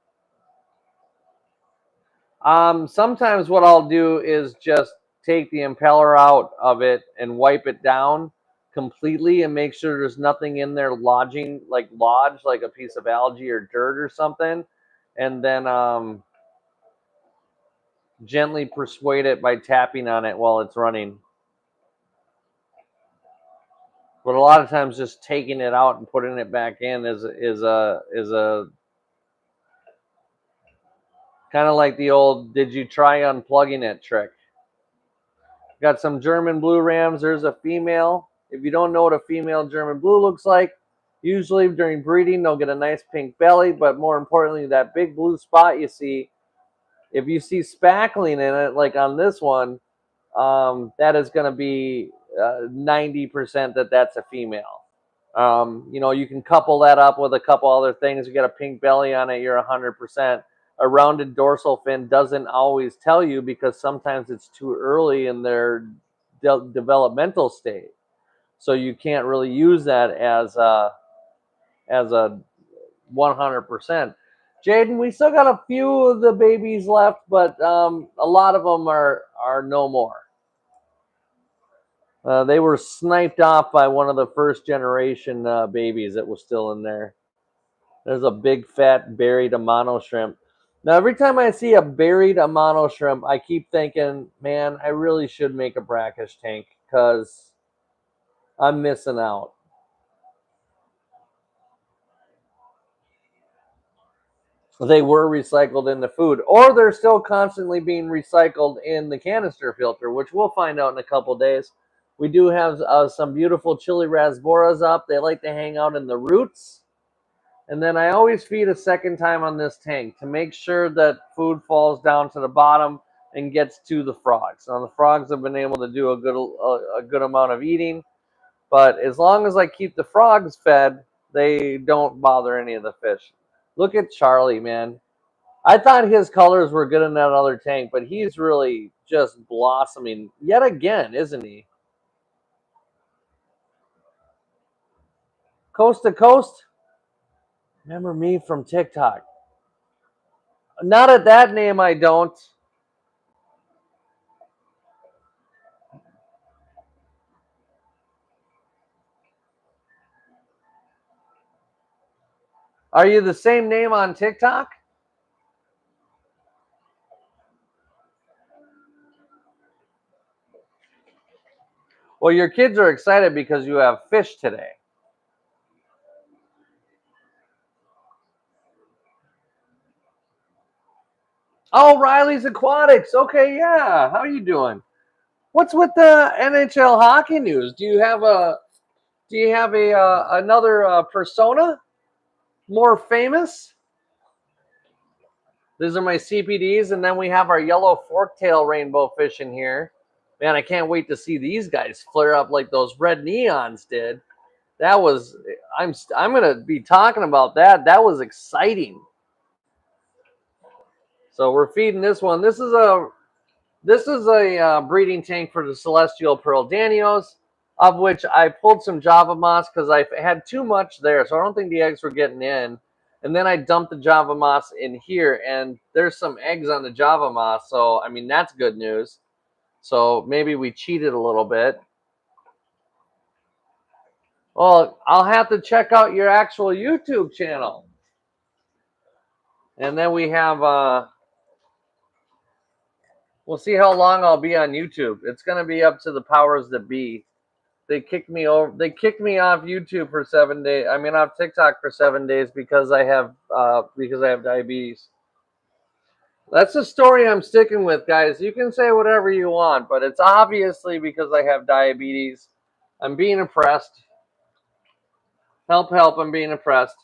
S1: Sometimes what I'll do is just take the impeller out of it and wipe it down completely and make sure there's nothing in there lodged like a piece of algae or dirt or something, and then gently persuade it by tapping on it while it's running. But a lot of times just taking it out and putting it back in is a kind of like the old "did you try unplugging it" trick. Got some German blue rams. There's a female. If you don't know what a female German blue looks like, usually during breeding they'll get a nice pink belly, but more importantly, that big blue spot you see, if you see spackling in it, like on this one, that is going to be 90% that's a female. You can couple that up with a couple other things. You get a pink belly on it, you're 100%. A rounded dorsal fin doesn't always tell you because sometimes it's too early in their developmental state. So you can't really use that as a 100%. Jaden, we still got a few of the babies left, but a lot of them are no more. They were sniped off by one of the first generation babies that was still in there. There's a big fat buried Amano shrimp. Now, every time I see a buried Amano shrimp, I keep thinking, man, I really should make a brackish tank because I'm missing out. They were recycled in the food, or they're still constantly being recycled in the canister filter, which we'll find out in a couple days. We do have some beautiful chili rasboras up. They like to hang out in the roots. And then I always feed a second time on this tank to make sure that food falls down to the bottom and gets to the frogs. Now the frogs have been able to do a good amount of eating, but as long as I keep the frogs fed, they don't bother any of the fish. Look at Charlie, man. I thought his colors were good in that other tank, but he's really just blossoming yet again, isn't he? Coast to Coast. Remember me from TikTok. Not at that name, I don't. Are you the same name on TikTok? Well, your kids are excited because you have fish today. Oh, Riley's Aquatics. Okay, yeah. How are you doing? What's with the NHL hockey news? Do you have a another persona more famous? These are my CPDs, and then we have our yellow forktail rainbow fish in here. Man, I can't wait to see these guys flare up like those red neons did. That was I'm gonna be talking about that. That was exciting. So we're feeding this one. This is a breeding tank for the Celestial Pearl Danios, of which I pulled some Java moss because I had too much there, so I don't think the eggs were getting in. And then I dumped the Java moss in here, and there's some eggs on the Java moss, so I mean that's good news. So maybe we cheated a little bit. Well, I'll have to check out your actual YouTube channel. And then we have we'll see how long I'll be on YouTube. It's going to be up to the powers that be. They kicked me over. They kicked me off YouTube for 7 days. I mean, off TikTok for 7 days because I have diabetes. That's the story I'm sticking with, guys. You can say whatever you want, but it's obviously because I have diabetes. I'm being oppressed. Help, help, I'm being oppressed.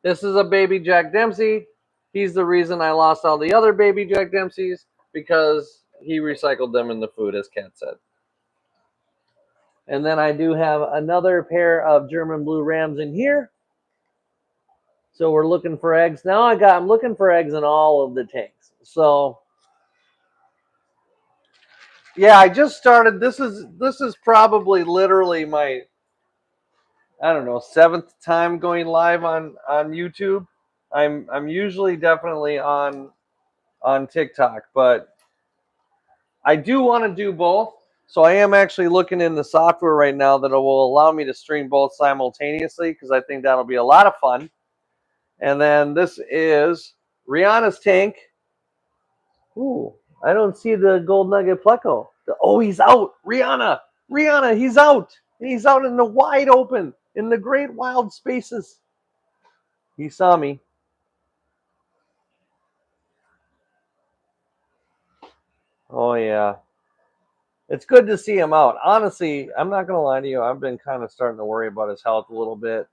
S1: This is a baby Jack Dempsey. He's the reason I lost all the other baby Jack Dempseys because he recycled them in the food, as Kat said. And then I do have another pair of German blue rams in here. So we're looking for eggs. Now I'm looking for eggs in all of the tanks. So yeah, I just started. This is probably literally my, I don't know, 7th time going live on YouTube. I'm usually definitely on TikTok, but I do want to do both. So I am actually looking in the software right now that will allow me to stream both simultaneously because I think that'll be a lot of fun. And then this is Rihanna's tank. Ooh, I don't see the gold nugget pleco. Oh, he's out. Rihanna, he's out. He's out in the wide open, in the great wild spaces. He saw me. Oh, yeah. It's good to see him out. Honestly, I'm not going to lie to you. I've been kind of starting to worry about his health a little bit.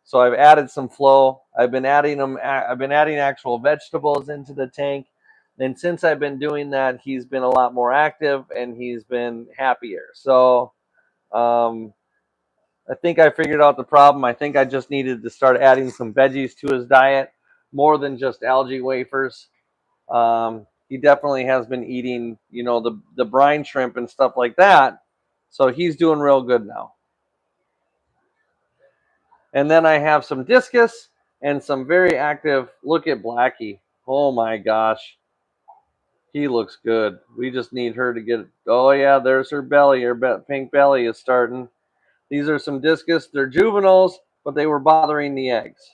S1: So I've added some flow. I've been adding actual vegetables into the tank. And since I've been doing that, he's been a lot more active and he's been happier. So I think I figured out the problem. I think I just needed to start adding some veggies to his diet more than just algae wafers. He definitely has been eating, the brine shrimp and stuff like that. So he's doing real good now. And then I have some discus and some very active. Look at Blackie. Oh my gosh. He looks good. We just need her to get. Oh, yeah, there's her belly. Her pink belly is starting. These are some discus. They're juveniles, but they were bothering the eggs.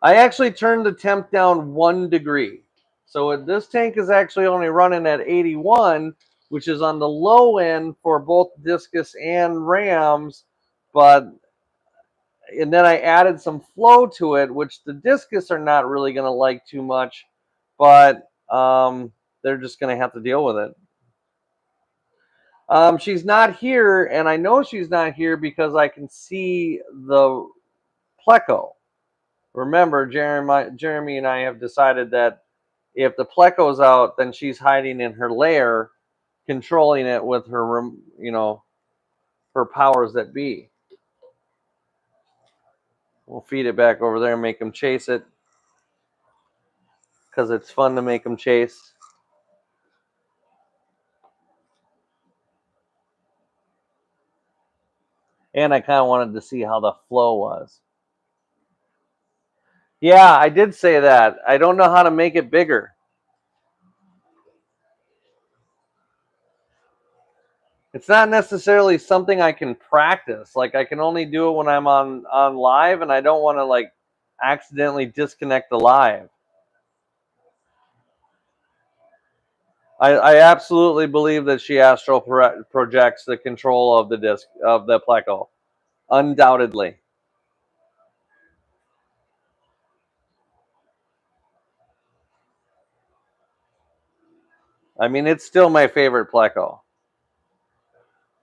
S1: I actually turned the temp down 1 degree. So this tank is actually only running at 81, which is on the low end for both discus and rams. And then I added some flow to it, which the discus are not really going to like too much, but they're just going to have to deal with it. She's not here, and I know she's not here because I can see the pleco. Remember, Jeremy and I have decided that if the pleco's out, then she's hiding in her lair, controlling it with her, her powers that be. We'll feed it back over there and make them chase it because it's fun to make them chase. And I kind of wanted to see how the flow was. Yeah, I did say that. I don't know how to make it bigger. It's not necessarily something I can practice. Like I can only do it when I'm on live, and I don't want to accidentally disconnect the live. I absolutely believe that she astral projects the control of the disc of the pleco, undoubtedly. I mean, it's still my favorite pleco.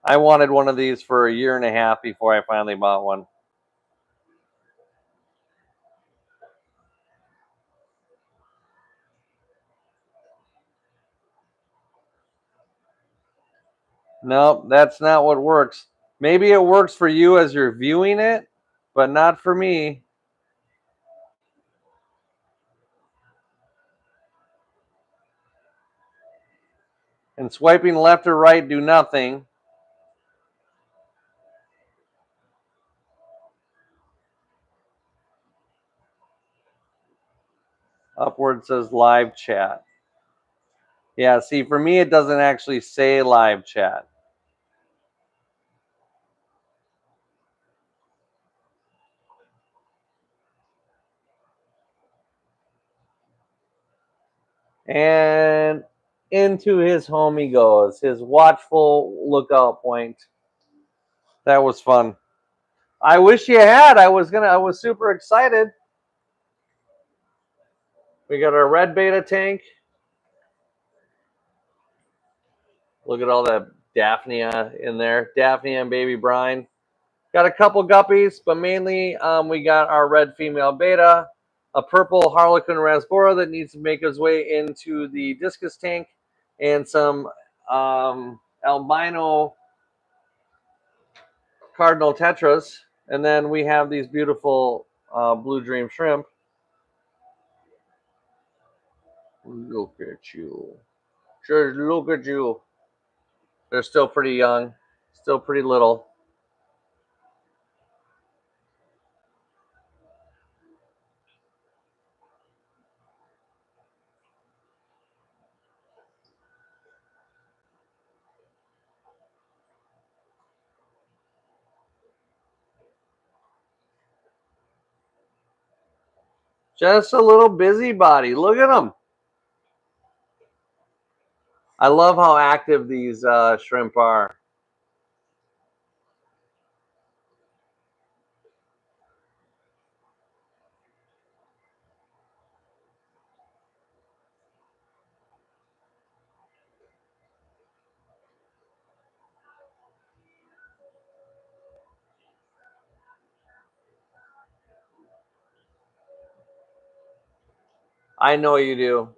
S1: I wanted one of these for a year and a half before I finally bought one. No, that's not what works. Maybe it works for you as you're viewing it, but not for me. And swiping left or right do nothing. Upward says live chat. Yeah, see, for me, it doesn't actually say live chat. And into his home he goes, his watchful lookout point. That was fun. I wish you had. I was super excited. We got our red beta tank. Look at all that Daphnia in there. Daphnia and baby brine. Got a couple guppies, but mainly we got our red female beta, a purple Harlequin Rasbora that needs to make his way into the discus tank, and some albino cardinal tetras, and then we have these beautiful blue dream shrimp. Look at you. Just look at you. They're still pretty young, still pretty little. Just a little busybody. Look at them. I love how active these shrimp are. I know you do.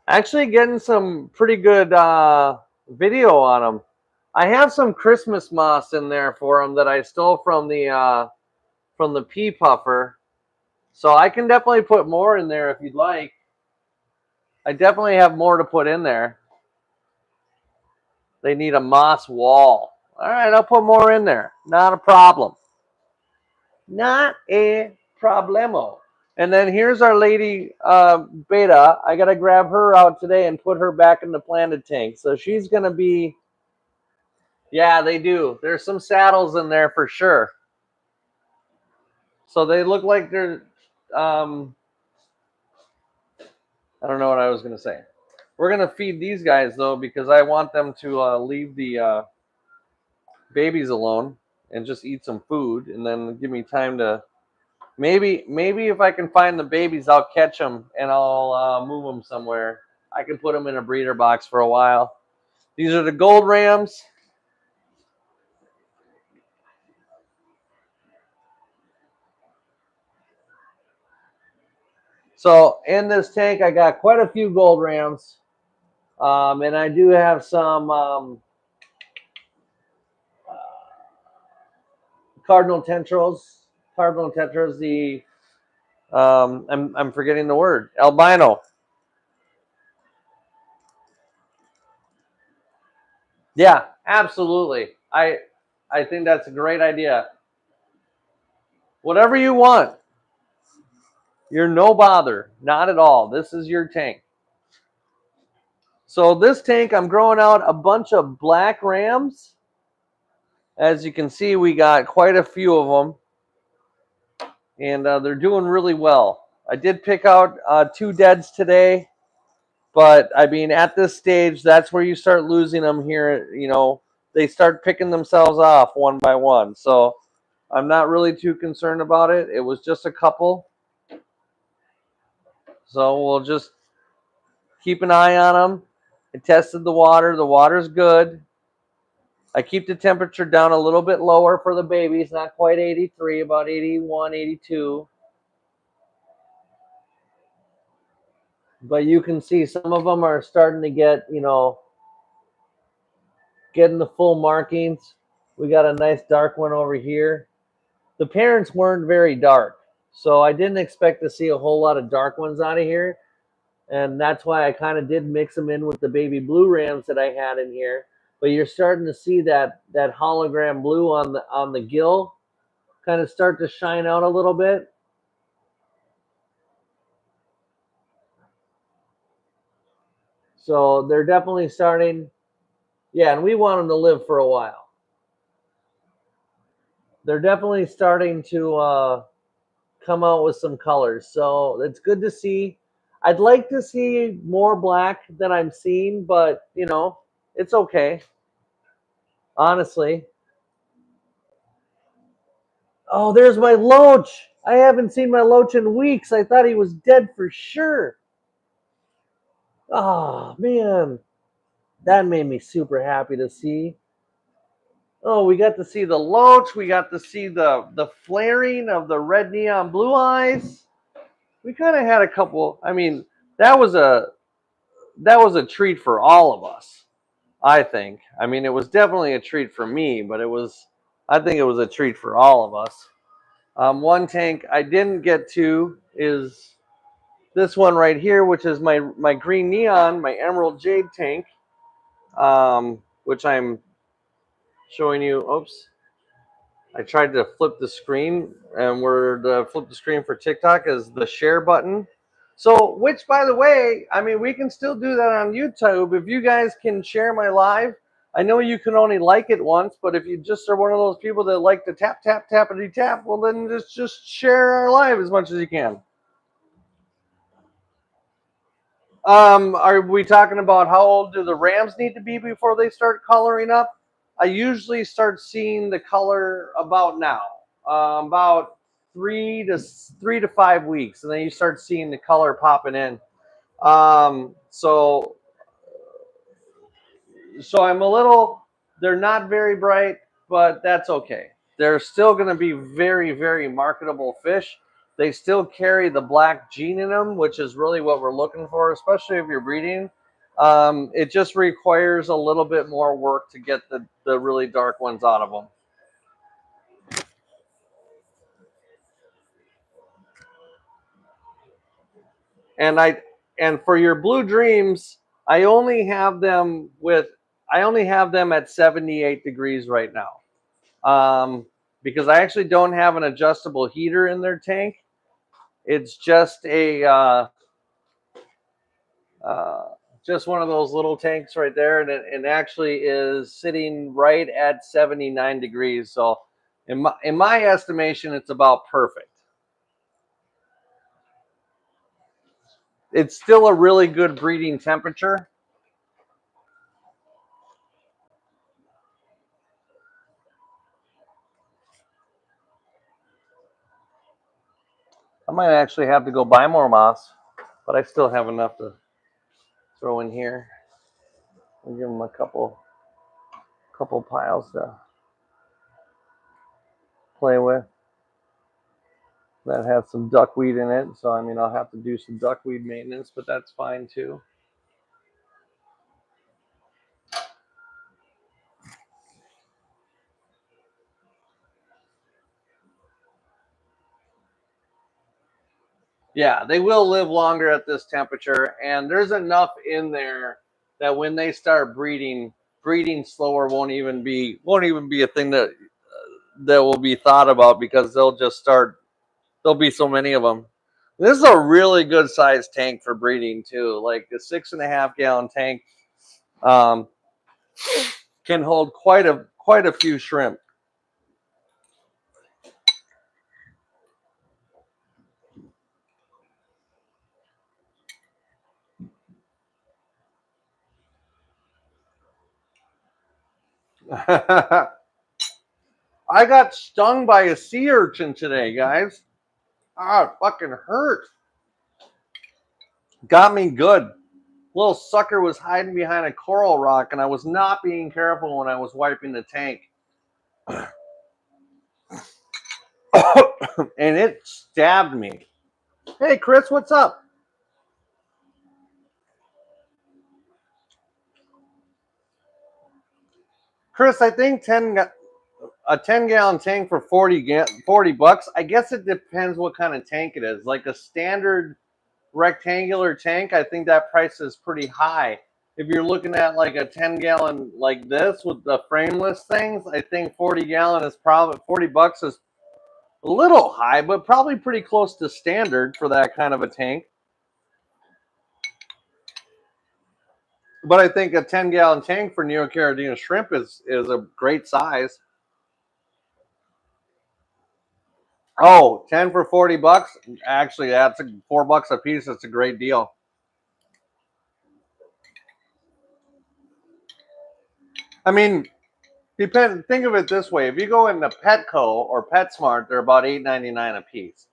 S1: Actually, getting some pretty good video on them. I have some Christmas moss in there for them that I stole from the pea puffer, so I can definitely put more in there if you'd like. I definitely have more to put in there. They need a moss wall. All right, I'll put more in there. Not a problem. Not a problemo. And then here's our lady beta. I got to grab her out today and put her back in the planted tank. So she's going to be, yeah, they do. There's some saddles in there for sure. So they look like they're, I don't know what I was going to say. We're going to feed these guys, though, because I want them to leave the babies alone and just eat some food and then give me time to, maybe if I can find the babies, I'll catch them and I'll move them somewhere. I can put them in a breeder box for a while. These are the gold rams. So in this tank, I got quite a few gold rams. And I do have some cardinal tetras. Cardinal tetras, the I'm forgetting the word. Albino. Yeah, absolutely. I think that's a great idea. Whatever you want. You're no bother. Not at all. This is your tank. So this tank, I'm growing out a bunch of black rams. As you can see, we got quite a few of them. And they're doing really well. I did pick out 2 deads today. But, I mean, at this stage, that's where you start losing them here. You know, they start picking themselves off one by one. So I'm not really too concerned about it. It was just a couple. So we'll just keep an eye on them. I tested the water. The water's good. I keep the temperature down a little bit lower for the babies, not quite 83, about 81, 82. But you can see some of them are starting to get, you know, getting the full markings. We got a nice dark one over here. The parents weren't very dark, so I didn't expect to see a whole lot of dark ones out of here. And that's why I kind of did mix them in with the baby blue rams that I had in here. But you're starting to see that hologram blue on the gill kind of start to shine out a little bit. So they're definitely starting. Yeah, and we want them to live for a while. They're definitely starting to come out with some colors. So it's good to see. I'd like to see more black than I'm seeing, but, you know, it's okay. Honestly. Oh, there's my loach. I haven't seen my loach in weeks. I thought he was dead for sure. Oh, man. That made me super happy to see. Oh, we got to see the loach. We got to see the flaring of the red neon blue eyes. We kind of had a couple. I mean, that was a treat for all of us. I think. I mean, it was definitely a treat for me, but I think it was a treat for all of us. One tank I didn't get to is this one right here, which is my green neon, my emerald jade tank, which I'm showing you. Oops, I tried to flip the screen, and where the flip the screen for TikTok is the share button. So, which, by the way, I mean, we can still do that on YouTube. If you guys can share my live, I know you can only like it once, but if you just are one of those people that like to tap, tap, tappity tap, well, then just share our live as much as you can. Are we talking about how old do the Rams need to be before they start coloring up? I usually start seeing the color about now, about 3 to 5 weeks, and then you start seeing the color popping in. So I'm a little. They're not very bright, but that's okay. They're still going to be very, very marketable fish. They still carry the black gene in them, which is really what we're looking for, especially if you're breeding. It just requires a little bit more work to get the really dark ones out of them. And for your blue dreams, I only have them at 78 degrees right now. Because I actually don't have an adjustable heater in their tank. It's just just one of those little tanks right there, and it actually is sitting right at 79 degrees. So in my estimation, it's about perfect. It's still a really good breeding temperature. I might actually have to go buy more moss, but I still have enough to throw in here. I'll give them a couple piles to play with. That has some duckweed in it, so I mean I'll have to do some duckweed maintenance, but that's fine too. Yeah, they will live longer at this temperature, and there's enough in there that when they start breeding slower won't even be a thing that will be thought about, because there'll be so many of them. This is a really good sized tank for breeding too. Like a 6.5 gallon tank can hold quite a few shrimp. I got stung by a sea urchin today, guys. Ah, it fucking hurt. Got me good. Little sucker was hiding behind a coral rock, and I was not being careful when I was wiping the tank. And it stabbed me. Hey, Chris, what's up? Chris, I think a 10-gallon tank for 40 bucks. I guess it depends what kind of tank it is. Like a standard rectangular tank, I think that price is pretty high. If you're looking at like a 10-gallon like this with the frameless things, I think 40-gallon is probably 40 bucks is a little high, but probably pretty close to standard for that kind of a tank. But I think a 10-gallon tank for Neocaridina shrimp is a great size. Oh, 10 for 40 bucks? Actually, that's $4 a piece. That's a great deal. I mean, think of it this way. If you go into Petco or PetSmart, they're about $8.99 a piece.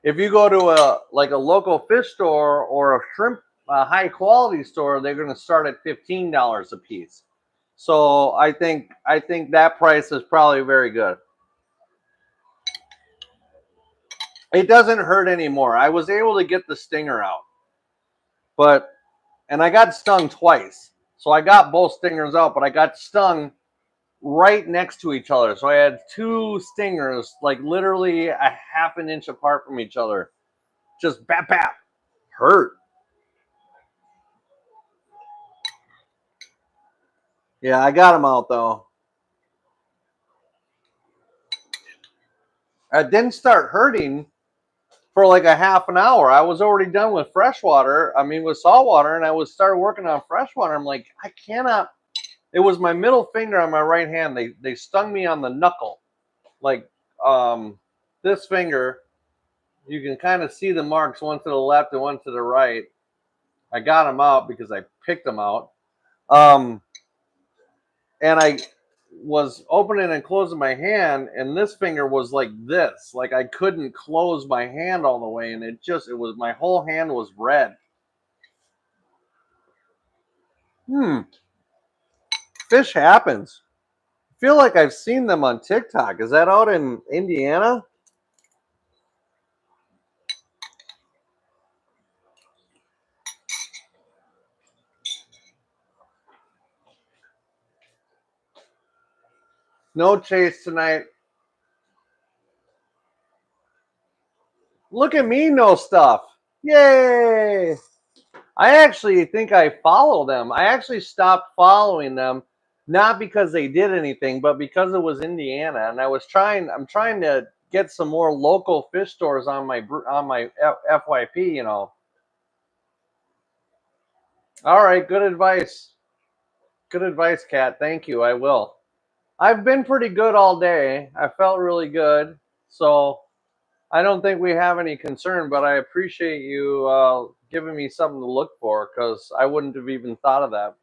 S1: If you go to a local fish store or a shrimp high quality store, they're going to start at $15 a piece. So I think that price is probably very good. It doesn't hurt anymore. I was able to get the stinger out, and I got stung twice. So I got both stingers out, but I got stung right next to each other. So I had two stingers, like literally a half an inch apart from each other. Just bap bap, hurt. Yeah, I got them out though. It didn't start hurting for like a half an hour. I was already done with freshwater. I mean, with saltwater, and I was started working on freshwater. I'm like, I cannot. It was my middle finger on my right hand. They stung me on the knuckle, like this finger. You can kind of see the marks, one to the left and one to the right. I got them out because I picked them out. And I was opening and closing my hand, and this finger was like this. Like I couldn't close my hand all the way, and it was my whole hand was red. Fish happens. I feel like I've seen them on TikTok. Is that out in Indiana? No chase tonight. Look at me, no stuff. Yay! I actually think I follow them. I actually stopped following them, not because they did anything, but because it was Indiana, and I'm trying to get some more local fish stores on my FYP. You know. All right, good advice. Good advice, Kat. Thank you. I will. I've been pretty good all day. I felt really good, so I don't think we have any concern. But I appreciate you giving me something to look for, because I wouldn't have even thought of that.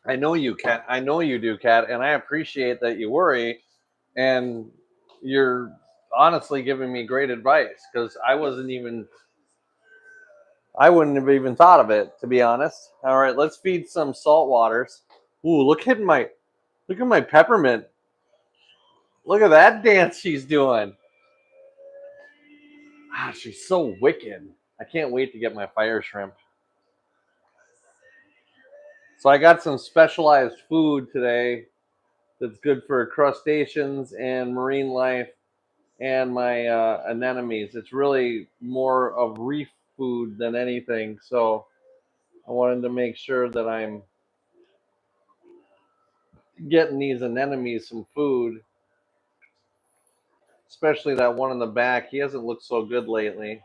S1: I know you, Kat. I know you do, Kat, and I appreciate that you worry, and you're honestly giving me great advice, because I wouldn't have even thought of it, to be honest. All right, let's feed some salt waters. Ooh, look at my peppermint. Look at that dance she's doing. Ah, she's so wicked. I can't wait to get my fire shrimp. So I got some specialized food today that's good for crustaceans and marine life and my anemones. It's really more of reef food than anything. So I wanted to make sure that I'm getting these anemones some food, especially that one in the back. He hasn't looked so good lately.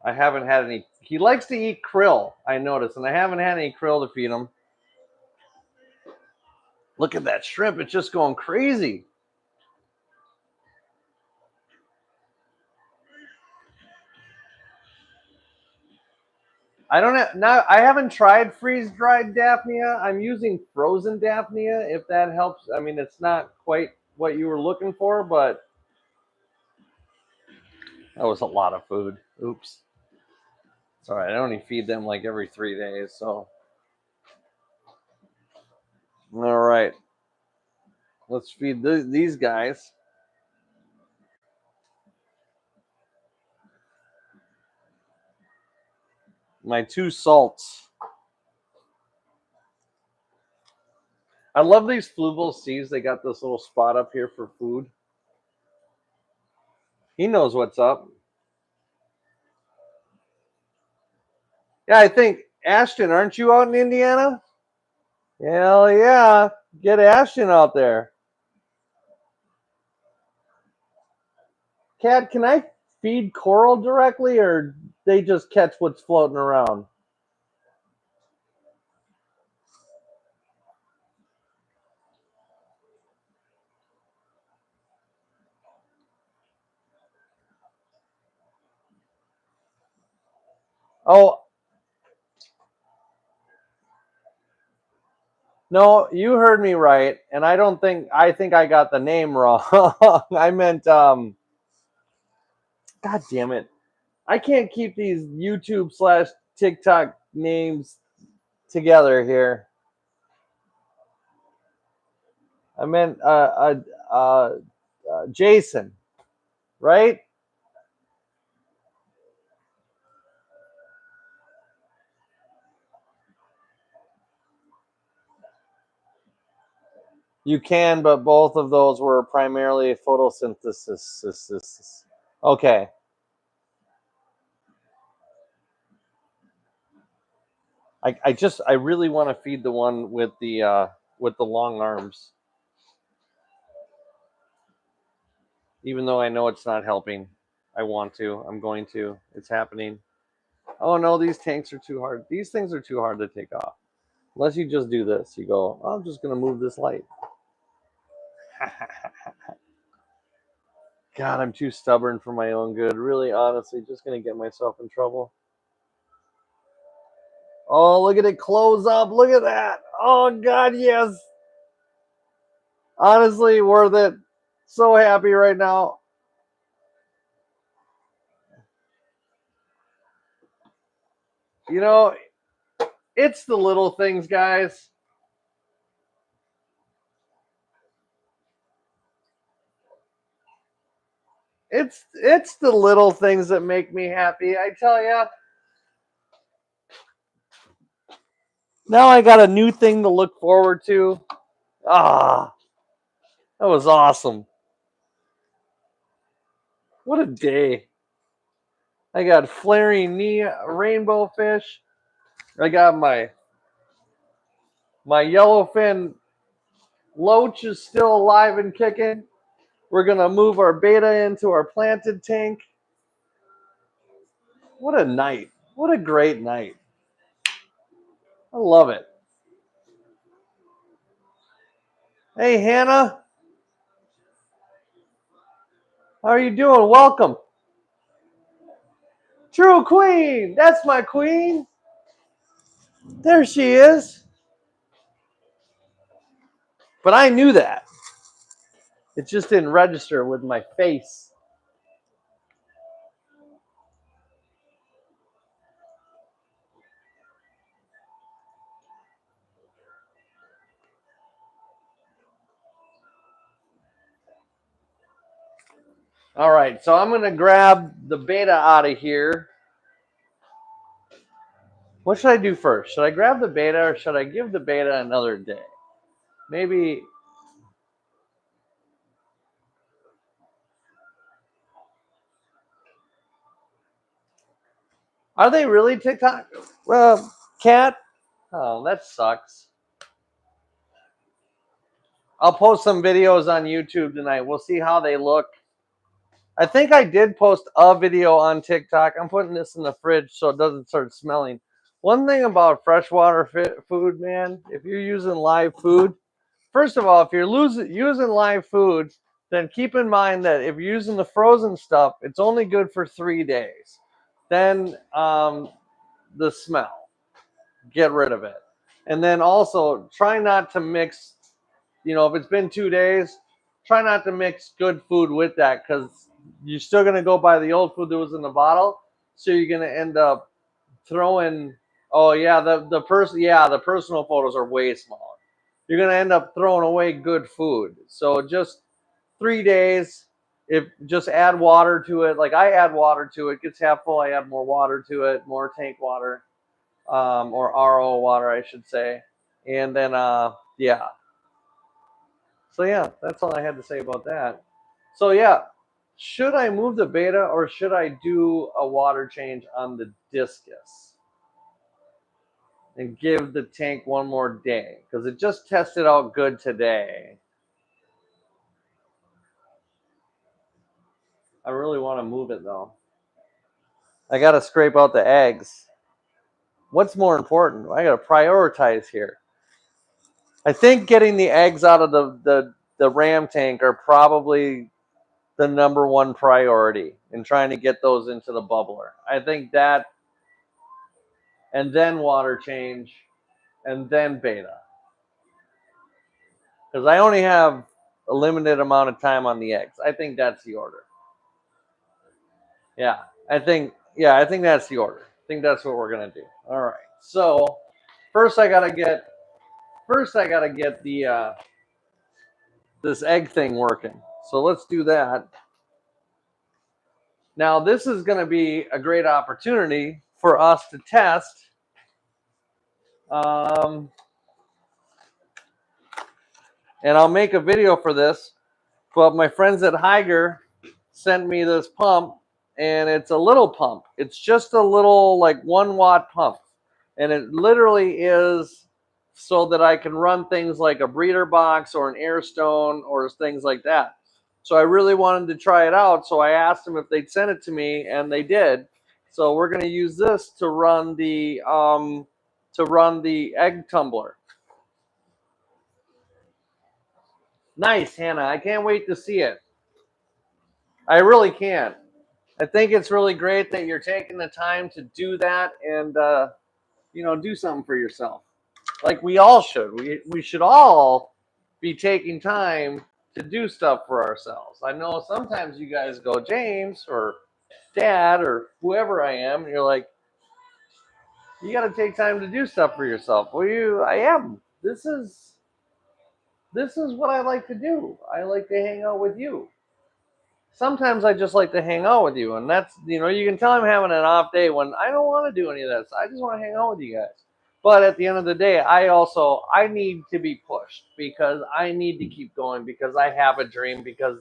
S1: I haven't had any. He likes to eat krill, I noticed, and I haven't had any krill to feed him. Look at that shrimp. It's just going crazy. I don't have now. I haven't tried freeze dried Daphnia. I'm using frozen Daphnia. If that helps, I mean it's not quite what you were looking for, but that was a lot of food. Oops. It's all right. I only feed them like every 3 days, so all right. Let's feed these guys. My two salts. I love these fluval seas. They got this little spot up here for food. He knows what's up. Yeah, I think Ashton, aren't you out in Indiana? Hell yeah. Get Ashton out there. Cat, can I feed coral directly, or they just catch what's floating around? Oh, no, you heard me right, and I think I got the name wrong. I meant God damn it. I can't keep these YouTube / TikTok names together here. I meant Jason, right? You can, but both of those were primarily photosynthesis. Okay. I really want to feed the one with the long arms, even though I know it's not helping. I want to. I'm going to. It's happening. Oh no, these tanks are too hard. These things are too hard to take off. Unless you just do this. You go, oh, I'm just gonna move this light. God, I'm too stubborn for my own good. Really, honestly, just gonna get myself in trouble. Oh, look at it close up. Look at that. Oh God, yes. Honestly, worth it. So happy right now. You know, it's the little things, guys. It's the little things that make me happy. I tell ya. Now I got a new thing to look forward to. Ah, that was awesome. What a day. I got flaring knee rainbow fish. I got my yellowfin loach is still alive and kicking. We're gonna move our beta into our planted tank. What a night. What a great night. I love it. Hey Hannah, how are you doing? Welcome. True Queen. That's my queen. There she is. But I knew that. It just didn't register with my face. All right, so I'm going to grab the beta out of here. What should I do first? Should I grab the beta or should I give the beta another day? Maybe. Are they really TikTok? Well, cat. Oh, that sucks. I'll post some videos on YouTube tonight. We'll see how they look. I think I did post a video on TikTok. I'm putting this in the fridge so it doesn't start smelling. One thing about freshwater food, man, if you're using live food, first of all, if you're using live food, then keep in mind that if you're using the frozen stuff, it's only good for 3 days. Then the smell, get rid of it. And then also try not to mix, if it's been 2 days, try not to mix good food with that because you're still going to go buy the old food that was in the bottle. So you're going to end up throwing, oh yeah, the personal photos are way smaller. You're going to end up throwing away good food. So just 3 days, if just add water to it. Like I add water to it, gets half full, I add more water to it, more tank water, or RO water, I should say. And then, yeah. So yeah, that's all I had to say about that. So yeah, should I move the beta or should I do a water change on the discus and give the tank one more day? Because it just tested out good today. I really want to move it though. I got to scrape out the eggs. What's more important? I got to prioritize here. I think getting the eggs out of the ram tank are probably the number one priority in trying to get those into the bubbler. I think that, and then water change, and then beta. Because I only have a limited amount of time on the eggs. I think that's the order. Yeah, I think Yeah, I think that's the order. I think that's what we're gonna do. All right. So first I gotta get the this egg thing working. So let's do that. Now this is gonna be a great opportunity for us to test. Um, and I'll make a video for this. But my friends at Higer sent me this pump, and it's a little pump. It's just a little like 1 watt pump, and it literally is so that I can run things like a breeder box or an air stone or things like that. So I really wanted to try it out. So I asked them if they'd send it to me, and they did. So we're going to use this to run the egg tumbler. Nice, Hannah. I can't wait to see it. I really can't. I think it's really great that you're taking the time to do that and do something for yourself. Like we all should. We should all be taking time to do stuff for ourselves. I know sometimes you guys go, James or Dad or whoever I am, and you're like, you got to take time to do stuff for yourself. Well, I am. This is what I like to do. I like to hang out with you. Sometimes I just like to hang out with you, and that's, you can tell I'm having an off day when I don't want to do any of that. I just want to hang out with you guys. But at the end of the day, I need to be pushed because I need to keep going because I have a dream because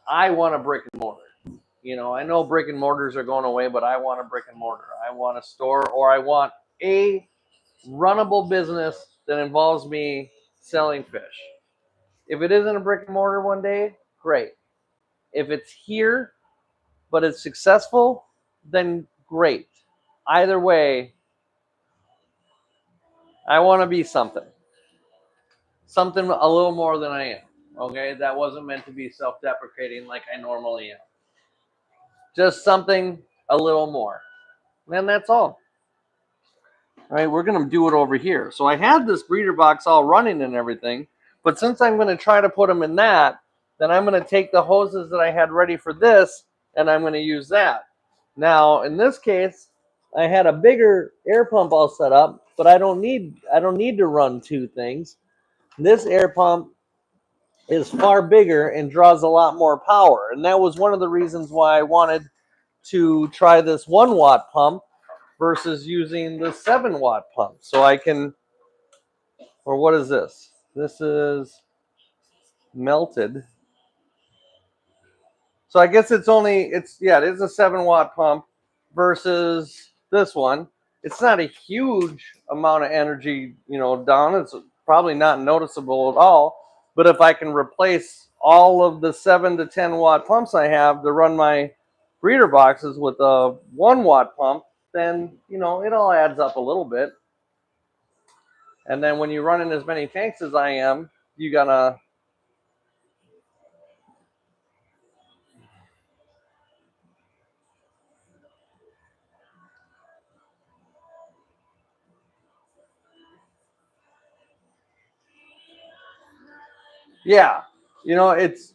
S1: I want a brick and mortar. I know brick and mortars are going away, but I want a brick and mortar. I want a store, or I want a runnable business that involves me selling fish. If it isn't a brick and mortar one day, great. If it's here, but it's successful, then great. Either way, I want to be something a little more than I am. Okay, that wasn't meant to be self-deprecating like I normally am. Just something a little more, and that's all. All right, we're gonna do it over here. So I had this breeder box all running and everything, but since I'm gonna try to put them in that, then I'm gonna take the hoses that I had ready for this, and I'm gonna use that. Now, in this case, I had a bigger air pump all set up, but I don't need to run two things. This air pump is far bigger and draws a lot more power, and that was one of the reasons why I wanted to try this 1 watt pump versus using the 7 watt pump. So I can, or what is this? This is melted. So I guess it is a 7 watt pump versus this one. It's not a huge amount of energy, down. It's probably not noticeable at all. But if I can replace all of the 7 to 10 watt pumps I have to run my breeder boxes with a 1 watt pump, then, it all adds up a little bit. And then when you run in as many tanks as I am, you gotta, yeah, it's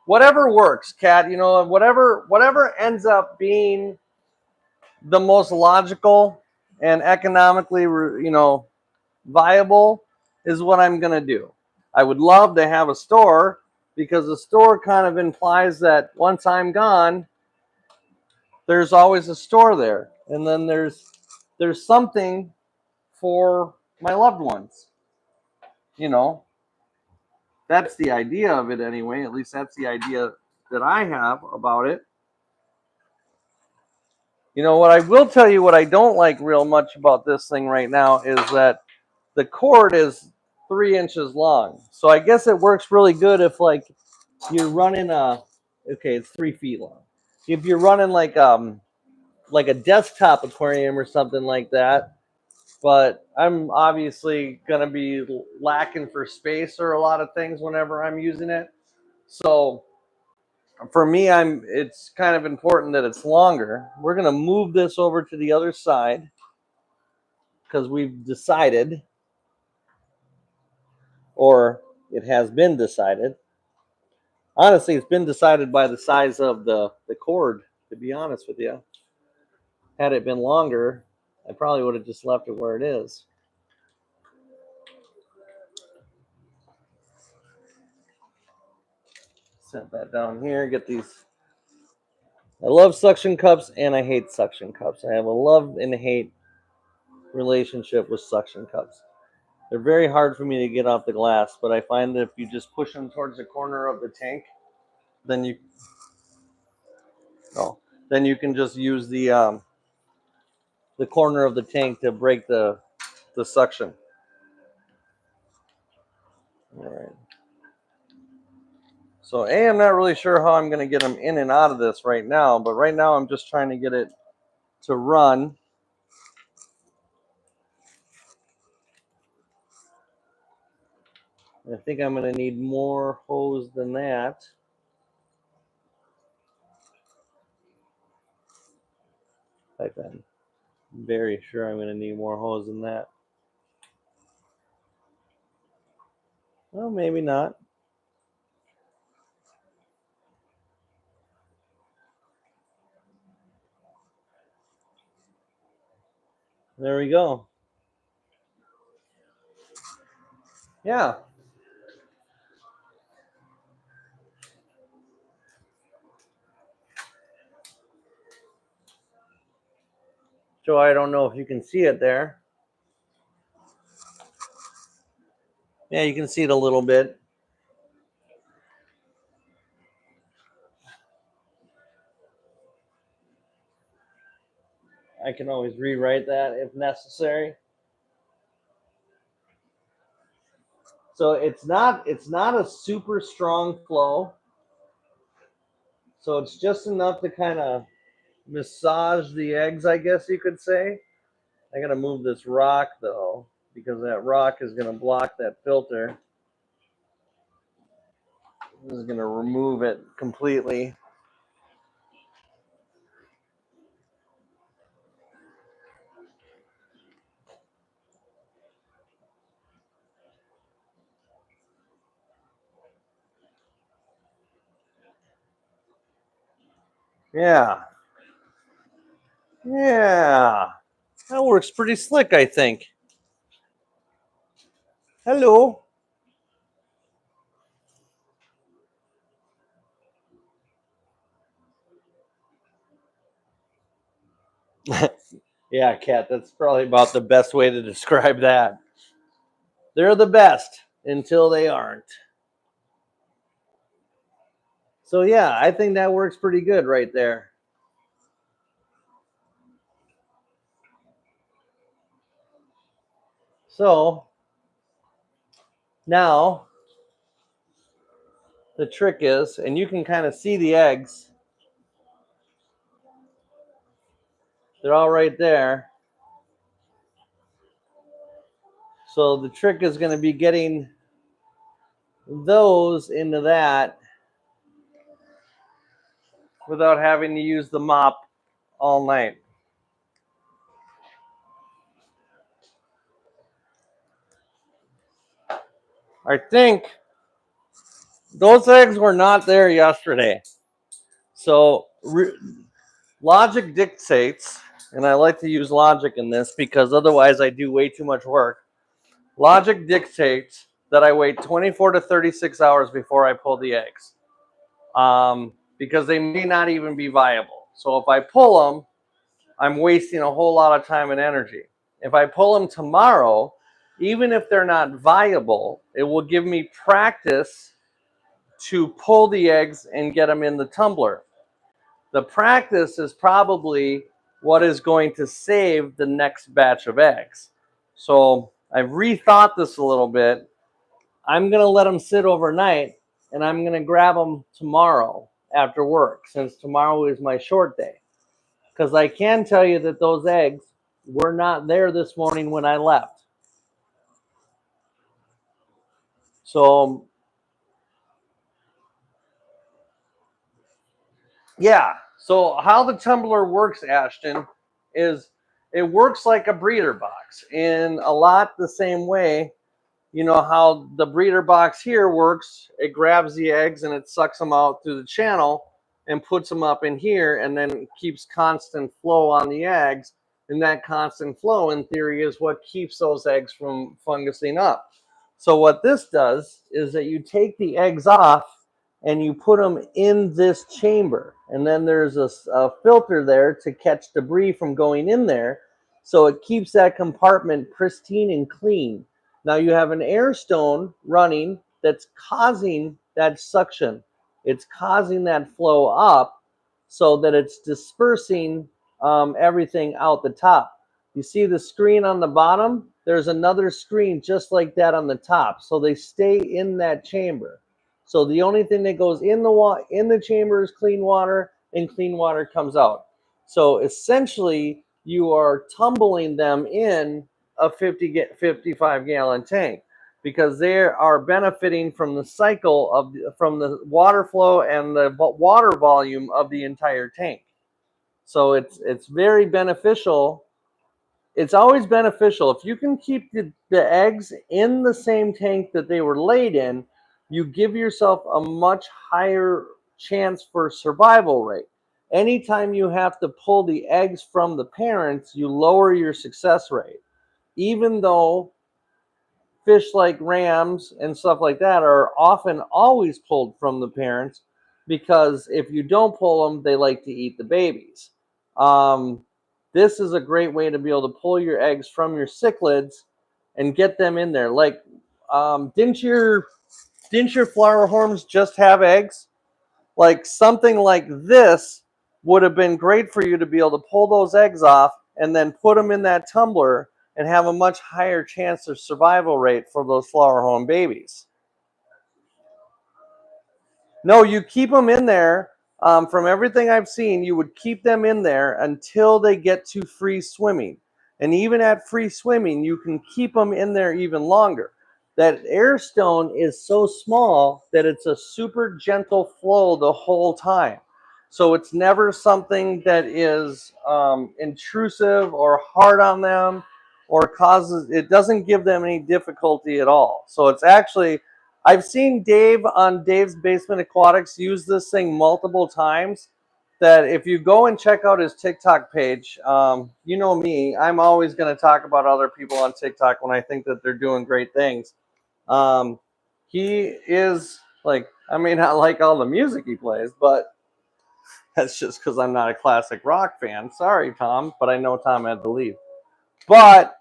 S1: whatever works, Kat. Whatever ends up being the most logical and economically, viable is what I'm gonna do. I would love to have a store because the store kind of implies that once I'm gone, there's always a store there, and then there's something for my loved ones. That's the idea of it anyway. At least that's the idea that I have about it. What I will tell you, what I don't like real much about this thing right now is that the cord is 3 inches long. So I guess it works really good if like you're running it's 3 feet long. If you're running like a desktop aquarium or something like that, but I'm obviously gonna be lacking for space or a lot of things whenever I'm using it. So for me, it's kind of important that it's longer. We're gonna move this over to the other side because we've decided, or it has been decided. Honestly, it's been decided by the size of the cord to be honest with you. Had it been longer, I probably would have just left it where it is. Set that down here, get these. I love suction cups and I hate suction cups. I have a love and hate relationship with suction cups. They're very hard for me to get off the glass, but I find that if you just push them towards the corner of the tank, then you can just use the corner of the tank to break the suction. All right. So I'm not really sure how I'm going to get them in and out of this right now, but right now I'm just trying to get it to run. I think I'm going to need more hose than that. I'm very sure I'm going to need more hose than that. Well, maybe not. There we go. Yeah. So I don't know if you can see it there. Yeah, you can see it a little bit. I can always rewrite that if necessary. So it's not a super strong flow. So it's just enough to kind of massage the eggs, I guess you could say. I gotta move this rock though, because that rock is gonna block that filter. This is gonna remove it completely. Yeah. Yeah. That works pretty slick, I think. Hello. Yeah, Kat, that's probably about the best way to describe that. They're the best until they aren't. So yeah, I think that works pretty good right there. So now the trick is, and you can kind of see the eggs. They're all right there. So the trick is going to be getting those into that without having to use the mop all night. I think those eggs were not there yesterday. So logic dictates, and I like to use logic in this because otherwise I do way too much work. Logic dictates that I wait 24 to 36 hours before I pull the eggs, because they may not even be viable. So if I pull them, I'm wasting a whole lot of time and energy. If I pull them tomorrow, even if they're not viable, it will give me practice to pull the eggs and get them in the tumbler. The practice is probably what is going to save the next batch of eggs. So I've rethought this a little bit. I'm going to let them sit overnight, and I'm going to grab them tomorrow after work, since tomorrow is my short day. Because I can tell you that those eggs were not there this morning when I left. So, yeah. So how the tumbler works, Ashton, is it works like a breeder box in a lot the same way. You know how the breeder box here works. It grabs the eggs and it sucks them out through the channel. and puts them up in here, and then keeps constant flow on the eggs. And that constant flow, in theory, is what keeps those eggs from fungusing up. So what this does is that you take the eggs off and you put them in this chamber. And then there's a filter there to catch debris from going in there. So it keeps that compartment pristine and clean. Now you have an air stone running that's causing that suction. It's causing that flow up so that it's dispersing everything out the top. You see the screen on the bottom? There's another screen just like that on the top. So they stay in that chamber. So the only thing that goes in the chamber is clean water, and clean water comes out. So essentially, you are tumbling them in a 55 gallon tank because they are benefiting from the cycle from the water flow and the water volume of the entire tank. So it's very beneficial. It's always beneficial if you can keep the eggs in the same tank that they were laid in. You give yourself a much higher chance for survival rate. Anytime you have to pull the eggs from the parents, you lower your success rate. Even though fish like rams and stuff like that are often always pulled from the parents, because if you don't pull them, they like to eat the babies. This is a great way to be able to pull your eggs from your cichlids and get them in there. Like, didn't your flower horns just have eggs? Like something like this would have been great for you to be able to pull those eggs off and then put them in that tumbler and have a much higher chance of survival rate for those flower horn babies. No, you keep them in there. From everything I've seen, you would keep them in there until they get to free swimming. And even at free swimming, you can keep them in there even longer. That air stone is so small that it's a super gentle flow the whole time. So it's never something that is intrusive or hard on them or it doesn't give them any difficulty at all. So it's actually, I've seen Dave on Dave's Basement Aquatics use this thing multiple times. That if you go and check out his TikTok page, you know me, I'm always going to talk about other people on TikTok when I think that they're doing great things. He is like, I may not like all the music he plays, but that's just because I'm not a classic rock fan. Sorry, Tom, but I know Tom had to leave. But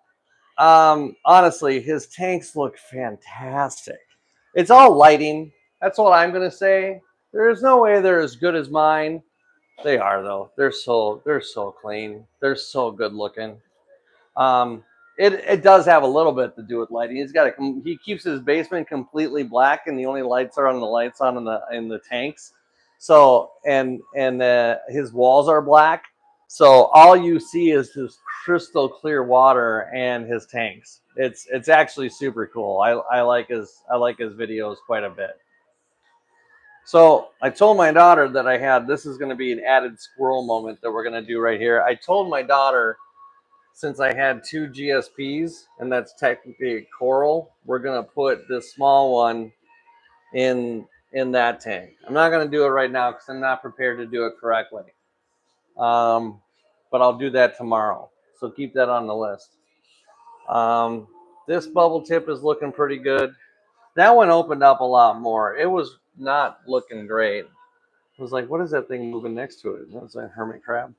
S1: honestly, his tanks look fantastic. It's all lighting. That's what I'm gonna say. There's no way they're as good as mine. They are though. They're so clean. They're so good looking. It does have a little bit to do with lighting. He keeps his basement completely black, and the only lights are on the lights on in the tanks. So and his walls are black. So all you see is his crystal clear water and his tanks. It's actually super cool. I like his videos quite a bit. So I told my daughter that this is going to be an added squirrel moment that we're going to do right here. I told my daughter, since I had 2 GSPs, and that's technically a coral, we're going to put this small one in that tank. I'm not going to do it right now because I'm not prepared to do it correctly. But I'll do that tomorrow. So keep that on the list. This bubble tip is looking pretty good. That one opened up a lot more. It was not looking great. I was like, what is that thing moving next to it? That's a hermit crab.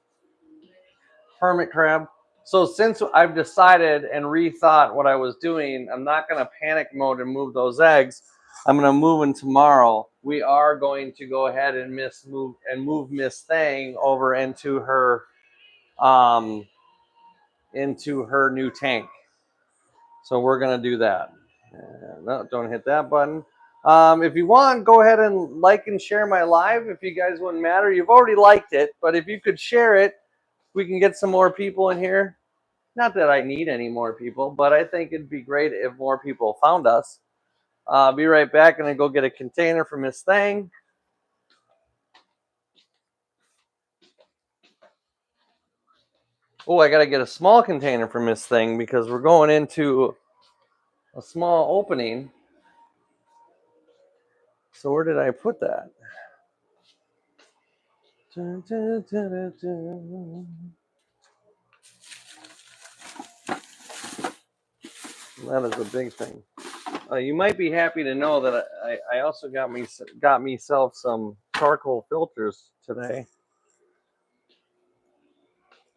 S1: Hermit crab. So since I've decided and rethought what I was doing, I'm not going to panic mode and move those eggs. I'm going to move them tomorrow. We are going to go ahead and move Miss Thang over into her new tank. So we're going to do that. No, don't hit that button. If you want, go ahead and like and share my live. If you guys wouldn't matter, you've already liked it, but if you could share it, we can get some more people in here. Not that I need any more people, but I think it'd be great if more people found us. Be right back, and then go get a container for Miss Thang. Oh, I got to get a small container for Miss Thang because we're going into a small opening. So where did I put that? Dun, dun, dun, dun, dun. That is a big thing. You might be happy to know that I also got myself some charcoal filters today.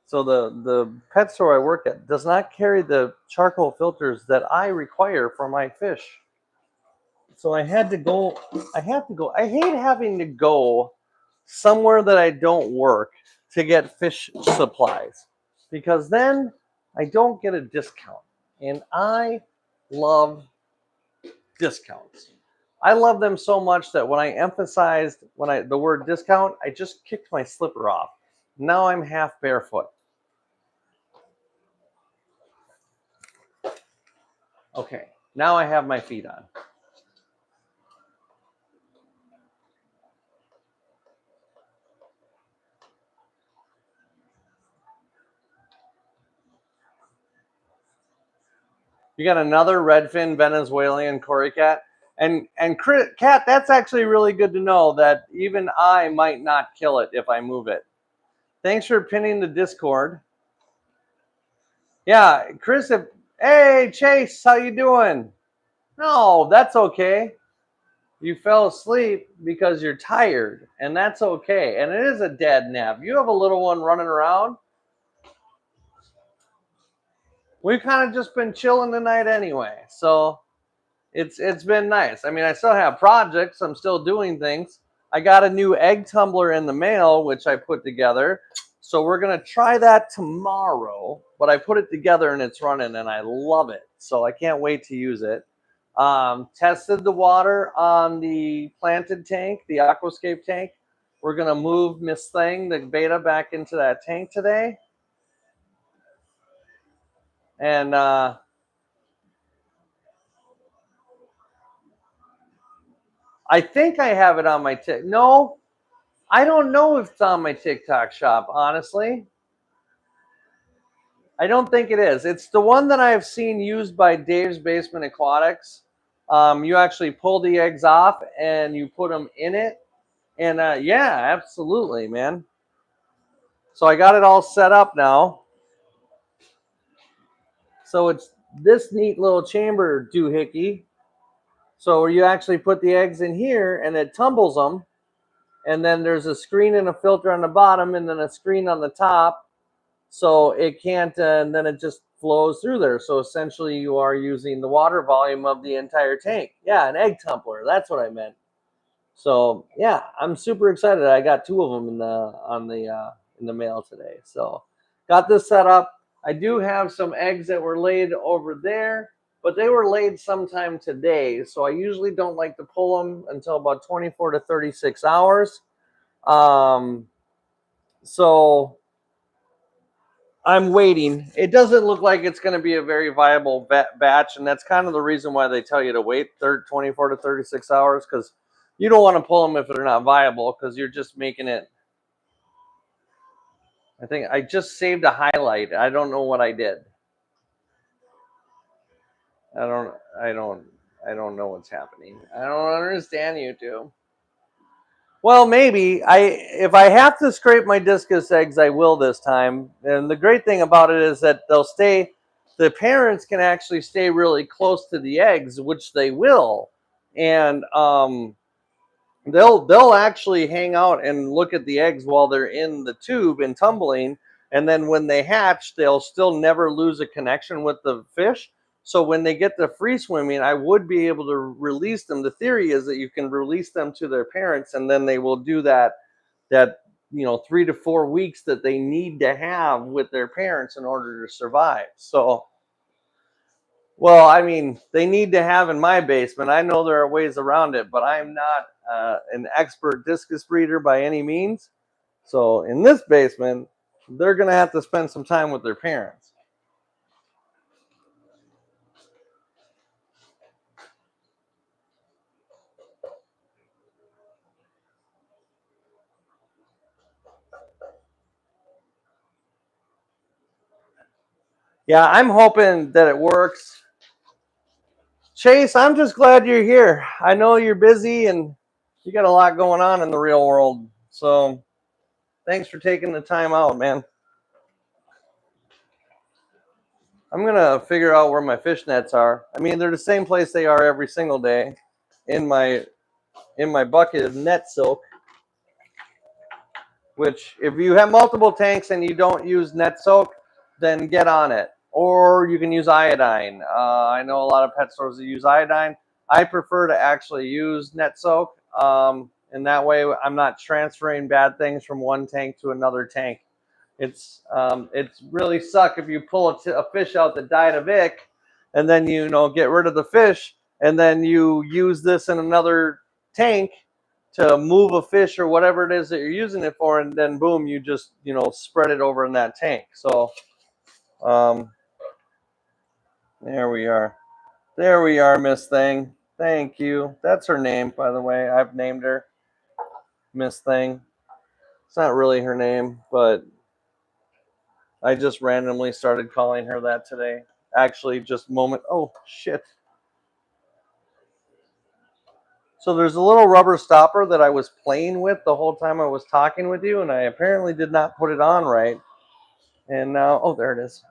S1: So the pet store I work at does not carry the charcoal filters that I require for my fish. So I had to go. I hate having to go somewhere that I don't work to get fish supplies because then I don't get a discount. And I love discounts. I love them so much that when I emphasized the word discount, I just kicked my slipper off. Now I'm half barefoot. Okay, now I have my feet on. You got another redfin Venezuelan Cory cat. And Cat, that's actually really good to know that even I might not kill it if I move it. Thanks for pinning the Discord. Yeah, Chris, hey Chase, how you doing? No, that's okay. You fell asleep because you're tired, and that's okay. And it is a dad nap. You have a little one running around. We've kind of just been chilling tonight anyway, so it's been nice. I mean, I still have projects. I'm still doing things. I got a new egg tumbler in the mail, which I put together. So we're gonna try that tomorrow. But I put it together and it's running, and I love it. So I can't wait to use it. Tested the water on the planted tank, the aquascape tank. We're gonna move Miss Thing, the beta, back into that tank today. And I think I have it on my No, I don't know if it's on my TikTok shop, honestly. I don't think it is. It's the one that I've seen used by Dave's Basement Aquatics. You actually pull the eggs off and you put them in it. And yeah, absolutely, man. So I got it all set up now. So it's this neat little chamber doohickey. So you actually put the eggs in here and it tumbles them. And then there's a screen and a filter on the bottom and then a screen on the top. So it can't, and then it just flows through there. So essentially you are using the water volume of the entire tank. Yeah, an egg tumbler. That's what I meant. So yeah, I'm super excited. I got 2 of them in the mail today. So got this set up. I do have some eggs that were laid over there, but they were laid sometime today. So I usually don't like to pull them until about 24 to 36 hours. So I'm waiting. It doesn't look like it's going to be a very viable batch, and that's kind of the reason why they tell you to wait 24 to 36 hours, because you don't want to pull them if they're not viable, because you're just making it. I think I just saved a highlight. I don't know what I did. I don't know what's happening. I don't understand YouTube. Well, maybe if I have to scrape my discus eggs, I will this time. And the great thing about it is that they'll stay. The parents can actually stay really close to the eggs, which they will, and they'll actually hang out and look at the eggs while they're in the tube and tumbling. And then when they hatch, they'll still never lose a connection with the fish. So when they get to free swimming, I would be able to release them. The theory is that you can release them to their parents, and then they will do that 3 to 4 weeks that they need to have with their parents in order to survive. So, well, I mean, they need to have in my basement. I know there are ways around it, but I'm not an expert discus breeder by any means. So in this basement, they're going to have to spend some time with their parents. Yeah, I'm hoping that it works. Chase, I'm just glad you're here. I know you're busy and you got a lot going on in the real world. So Thanks for taking the time out, man. I'm gonna figure out where my fish nets are. I mean, they're the same place they are every single day in my bucket of net silk. Which, if you have multiple tanks and you don't use net soak, then get on it. Or you can use iodine. I know a lot of pet stores that use iodine. I prefer to actually use net soak. And that way I'm not transferring bad things from one tank to another tank. It's really suck if you pull a fish out that died of ick, and then get rid of the fish, and then you use this in another tank to move a fish or whatever it is that you're using it for, and then boom, you just spread it over in that tank. So there we are, Miss Thing. Thank you. That's her name, by the way. I've named her Miss Thing. It's not really her name, but I just randomly started calling her that today. Actually, just moment. Oh, shit. So there's a little rubber stopper that I was playing with the whole time I was talking with you, and I apparently did not put it on right. And now, oh, there it is.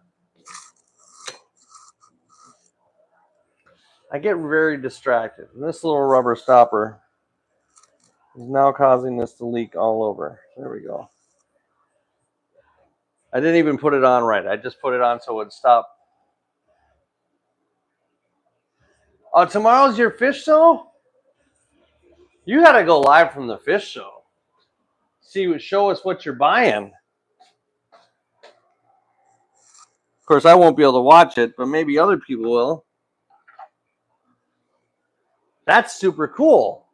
S1: I get very distracted. And this little rubber stopper is now causing this to leak all over. There we go. I didn't even put it on right. I just put it on so it would stop. Oh, tomorrow's your fish show? You got to go live from the fish show. Show us what you're buying. Of course, I won't be able to watch it, but maybe other people will. That's super cool.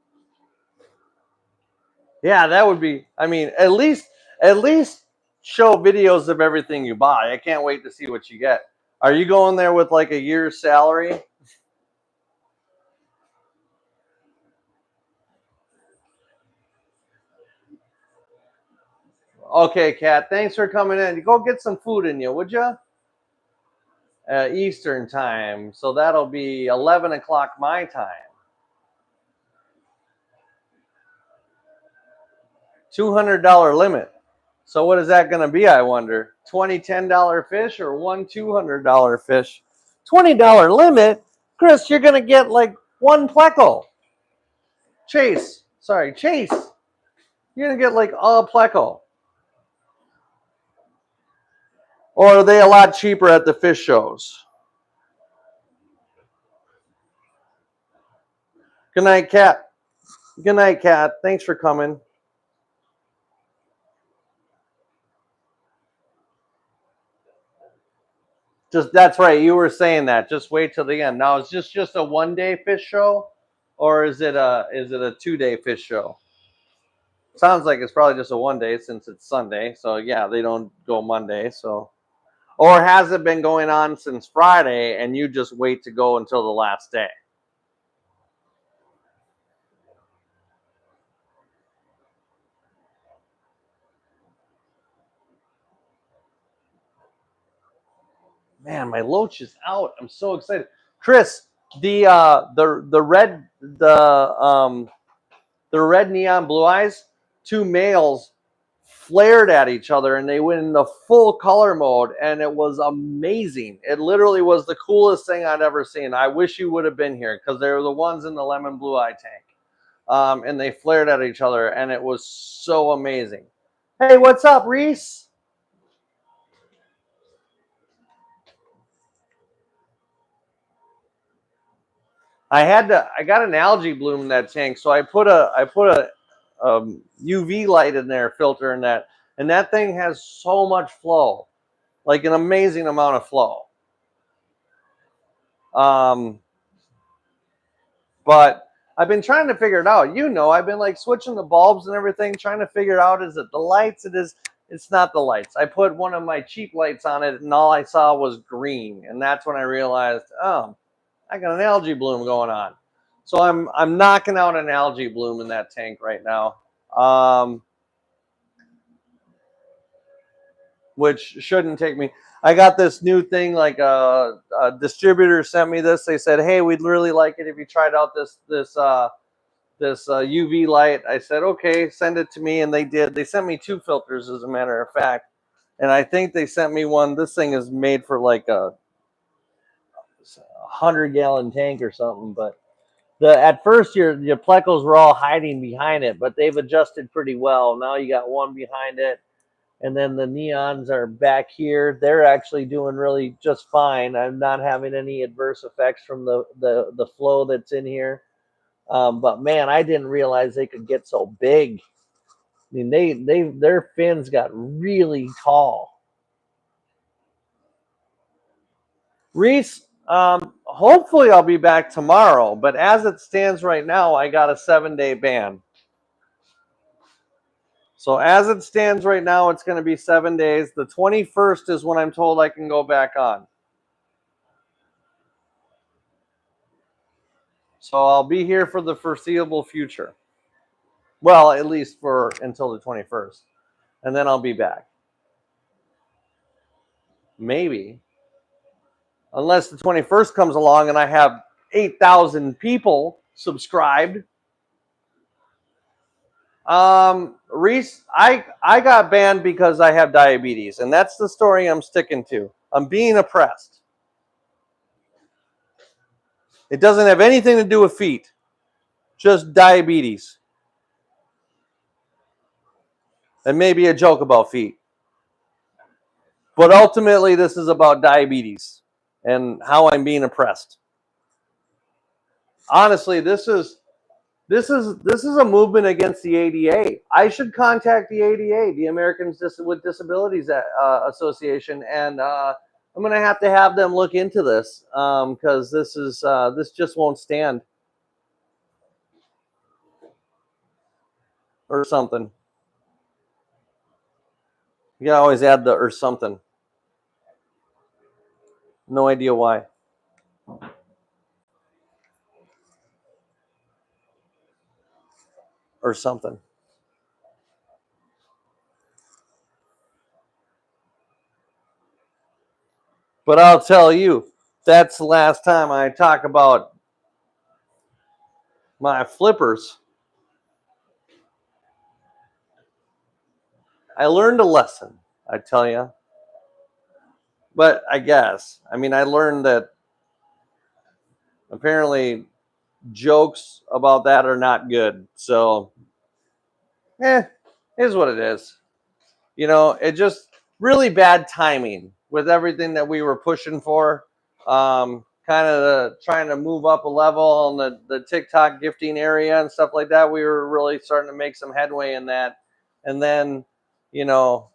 S1: Yeah, that would be. I mean, at least show videos of everything you buy. I can't wait to see what you get. Are you going there with like a year's salary? Okay, Kat, thanks for coming in. Go get some food in you, would you? Eastern time. So that'll be 11 o'clock my time. $200 limit. So what is that going to be, I wonder? 20 $10 fish or one $200 fish? $20 limit? Chris, you're going to get like one pleco. Chase. You're going to get like a pleco. Or are they a lot cheaper at the fish shows? Good night, Kat. Good night, Kat. Thanks for coming. That's right. You were saying that. Just wait till the end. Now, is this just a one-day fish show, or is it a 2-day fish show? Sounds like it's probably just a one day since it's Sunday. So yeah, they don't go Monday. So, or has it been going on since Friday and you just wait to go until the last day? Man, my loach is out. I'm so excited. Chris, the red neon blue eyes, two males flared at each other and they went in the full color mode and it was amazing. It literally was the coolest thing I'd ever seen. I wish you would have been here because they were the ones in the lemon blue eye tank. And they flared at each other and it was so amazing. Hey, what's up, Reese? I got an algae bloom in that tank, so I put a UV light in there, filter in that, and that thing has so much flow, like an amazing amount of flow. But I've been trying to figure it out. I've been like switching the bulbs and everything, trying to figure out, is it the lights? It's not the lights. I put one of my cheap lights on it and all I saw was green. And that's when I realized, oh, I got an algae bloom going on. So I'm knocking out an algae bloom in that tank right now. Which shouldn't take me. I got this new thing, like a distributor sent me this. They said, hey, we'd really like it if you tried out this this UV light. I said, okay, send it to me, and they did. They sent me 2 filters, as a matter of fact, and I think they sent me one. This thing is made for like a 100-gallon tank or something, but at first your plecos were all hiding behind it, but they've adjusted pretty well. Now you got one behind it, and then the neons are back here. They're actually doing really just fine. I'm not having any adverse effects from the flow that's in here. But man, I didn't realize they could get so big. I mean, their fins got really tall. Reese, hopefully I'll be back tomorrow, but as it stands right now, I got a 7-day ban. So as it stands right now, it's going to be 7 days. The 21st is when I'm told I can go back on. So I'll be here for the foreseeable future. Well, at least for until the 21st. And then I'll be back. Maybe. Unless the 21st comes along and I have 8,000 people subscribed. Reese, I got banned because I have diabetes, and that's the story I'm sticking to. I'm being oppressed. It doesn't have anything to do with feet, just diabetes. And maybe a joke about feet. But ultimately, this is about diabetes and how I'm being oppressed. Honestly, this is a movement against the ADA. I should contact the ADA, the Americans with Disabilities Association, and I'm going to have them look into this because this just won't stand, or something. You gotta always add the or something. No idea why. Or something. But I'll tell you, that's the last time I talk about my flippers. I learned a lesson, I tell you. But I guess, I mean, I learned that apparently jokes about that are not good. So, is what it is. You know, it just really bad timing with everything that we were pushing for. Kind of trying to move up a level on the TikTok gifting area and stuff like that. We were really starting to make some headway in that. And then, you know,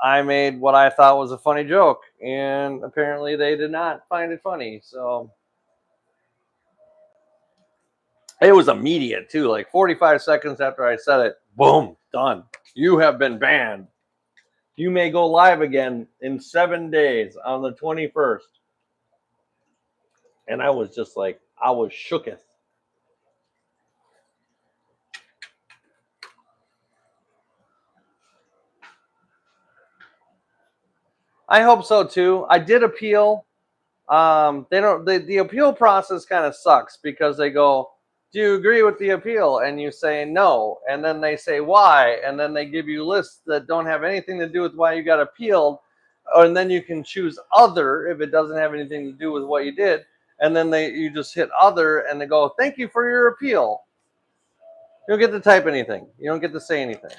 S1: I made what I thought was a funny joke, and apparently they did not find it funny. So it was immediate too, like 45 seconds after I said it, boom, done. You have been banned. You may go live again in 7 days on the 21st. And I was just like, I was shooketh. I hope so too. I did appeal. The appeal process kind of sucks because they go, do you agree with the appeal? And you say no. And then they say why. And then they give you lists that don't have anything to do with why you got appealed. And then you can choose other if it doesn't have anything to do with what you did. And then you just hit other and they go, thank you for your appeal. You don't get to type anything. You don't get to say anything.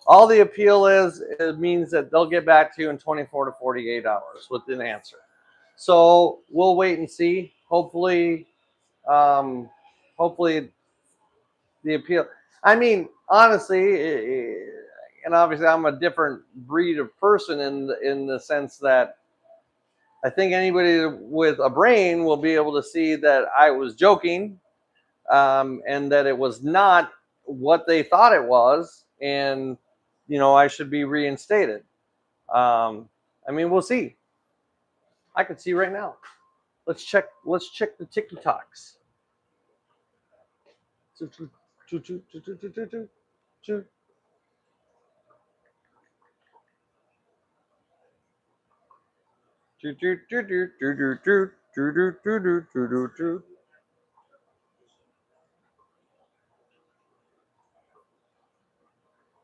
S1: All the appeal is, it means that they'll get back to you in 24 to 48 hours with an answer. So we'll wait and see. Hopefully the appeal. I mean, honestly, and obviously I'm a different breed of person in the sense that I think anybody with a brain will be able to see that I was joking, and that it was not what they thought it was, and I should be reinstated. I mean, we'll see. I can see right now. Let's check the TikToks.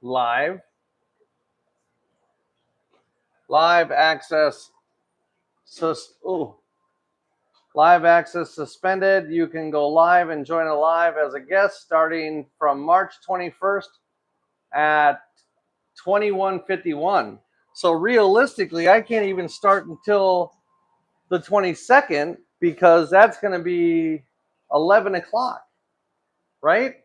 S1: live access. Live access suspended. You can go live and join a live as a guest starting from March 21st at 21:51. So realistically, I can't even start until the 22nd because that's going to be 11 o'clock, right?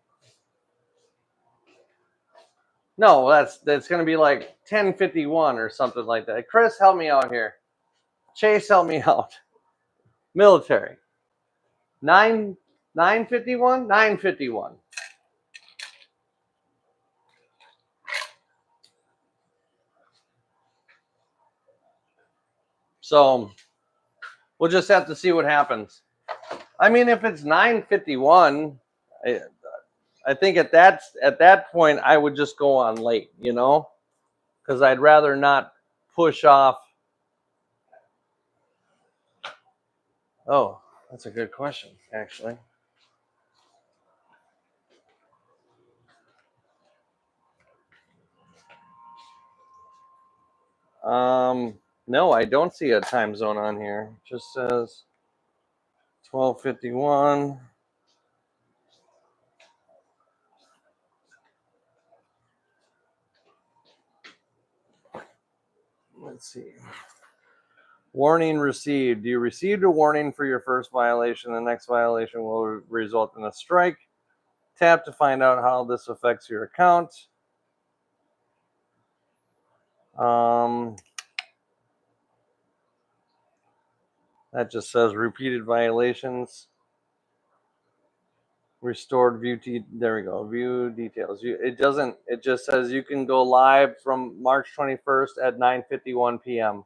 S1: No, that's going to be like 10:51 or something like that. Chris, help me out here. Chase, help me out. Military. 9:51. 9:51. So we'll just have to see what happens. I mean, if it's 9:51, I think at that point I would just go on late, because I'd rather not push off. Oh, that's a good question, actually. No, I don't see a time zone on here. It just says 12:51. Let's see. Warning received. You received a warning for your first violation. The next violation will result in a strike. Tap to find out how this affects your account. That just says repeated violations. Restored view. There we go. View details. It doesn't. It just says you can go live from March 21st at 9:51 p.m.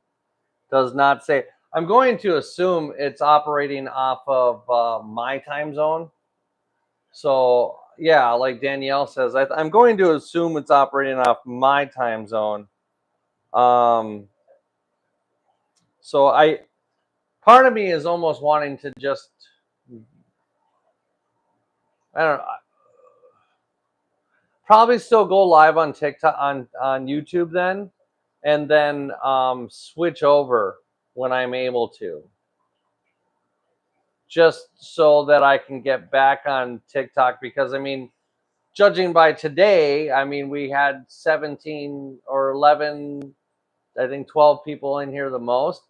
S1: Does not say. I'm going to assume it's operating off of my time zone. So yeah, like Danielle says, I'm going to assume it's operating off my time zone. So part of me is almost wanting to just, I don't know, probably still go live on TikTok, on YouTube then, and then switch over when I'm able to, just so that I can get back on TikTok. Because I mean, judging by today, I mean, we had 17 or 11, I think 12 people in here the most.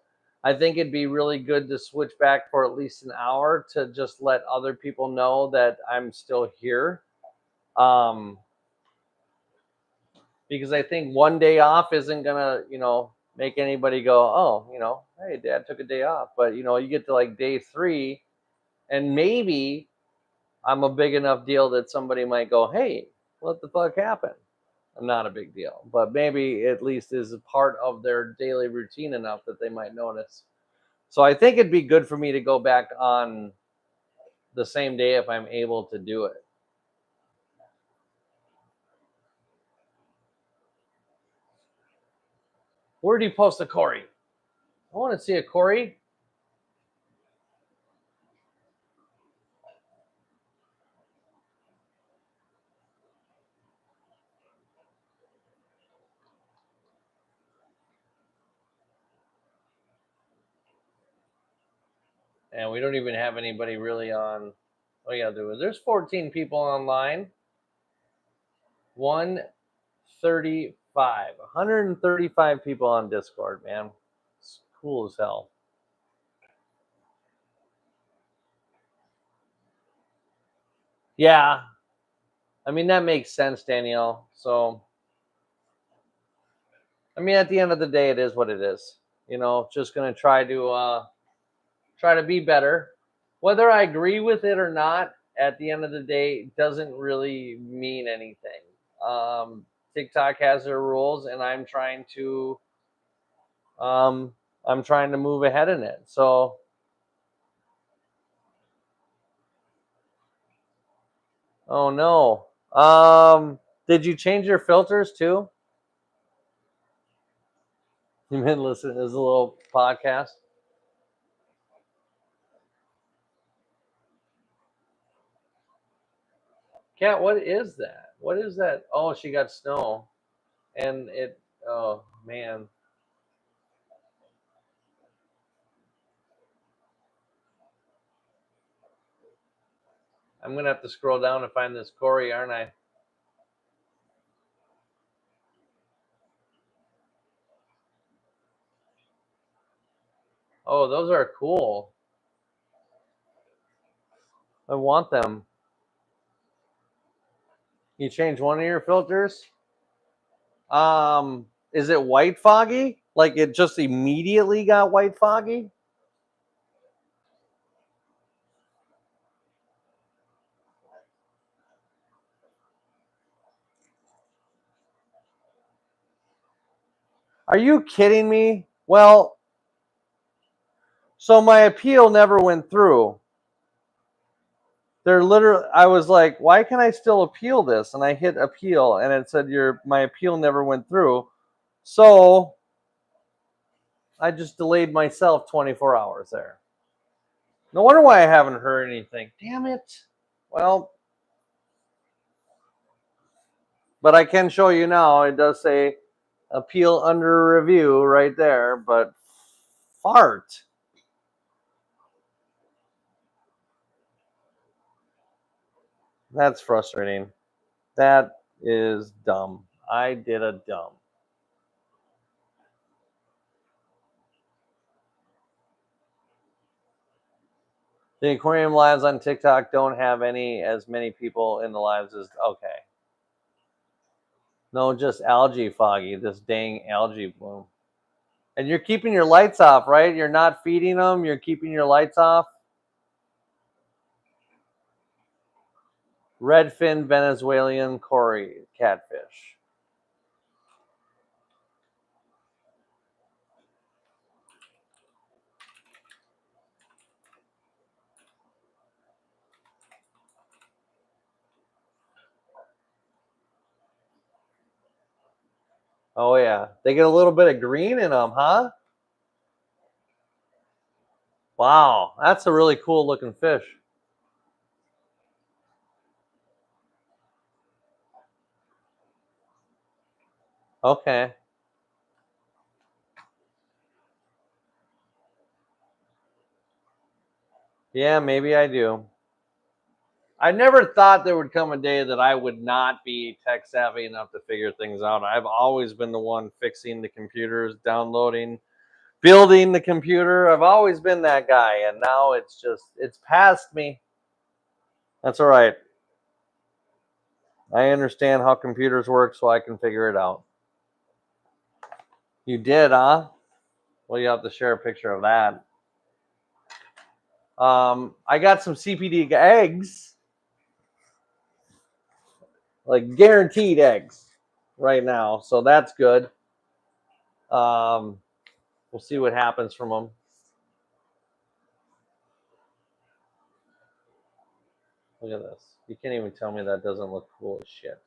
S1: I think it'd be really good to switch back for at least an hour to just let other people know that I'm still here. Because I think one day off isn't gonna, make anybody go, oh, hey, Dad took a day off. But you get to like day 3, and maybe I'm a big enough deal that somebody might go, hey, what the fuck happened? I'm not a big deal, but maybe at least is a part of their daily routine enough that they might notice. So I think it'd be good for me to go back on the same day if I'm able to do it. Where do you post a Corey? I want to see a Corey. And we don't even have anybody really on. Oh yeah, there's 14 people online. 135 people on Discord, man. It's cool as hell. Yeah, I mean that makes sense, Danielle. So, I mean, at the end of the day, it is what it is. Just gonna try to be better. Whether I agree with it or not, at the end of the day, doesn't really mean anything. TikTok has their rules, and I'm trying to move ahead in it. So, oh no. Did you change your filters too? You been listening to this little podcast? Kat, what is that? What is that? Oh, she got snow. And it, oh man. I'm gonna have to scroll down to find this Corey, aren't I? Oh, those are cool. I want them. You change one of your filters? Is it white foggy? Like it just immediately got white foggy? Are you kidding me? Well, so my appeal never went through. They're literally, I was like, why can I still appeal this? And I hit appeal and it said my appeal never went through. So I just delayed myself 24 hours there. No wonder why I haven't heard anything. Damn it. Well, but I can show you now. It does say appeal under review right there, but fart. That's frustrating. That is dumb. I did a dumb. The aquarium lives on TikTok don't have as many people in the lives as okay. No, just algae foggy. This dang algae bloom. And you're keeping your lights off, right? You're not feeding them. You're keeping your lights off. Redfin Venezuelan Cory catfish. Oh yeah, they get a little bit of green in them, huh? Wow, that's a really cool looking fish. Okay. Yeah, maybe I do. I never thought there would come a day that I would not be tech savvy enough to figure things out. I've always been the one fixing the computers, downloading, building the computer. I've always been that guy, and now it's past me. That's all right. I understand how computers work, so I can figure it out. You did, huh? Well, you have to share a picture of that. I got some CPD eggs, like guaranteed eggs, right now, so that's good. Um, we'll see what happens from them. Look at this. You can't even tell me that doesn't look cool as shit.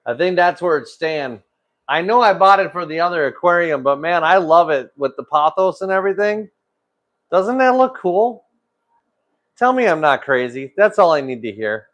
S1: I think that's where it's staying. I know I bought it for the other aquarium, but man, I love it with the pothos and everything. Doesn't that look cool? Tell me I'm not crazy. That's all I need to hear.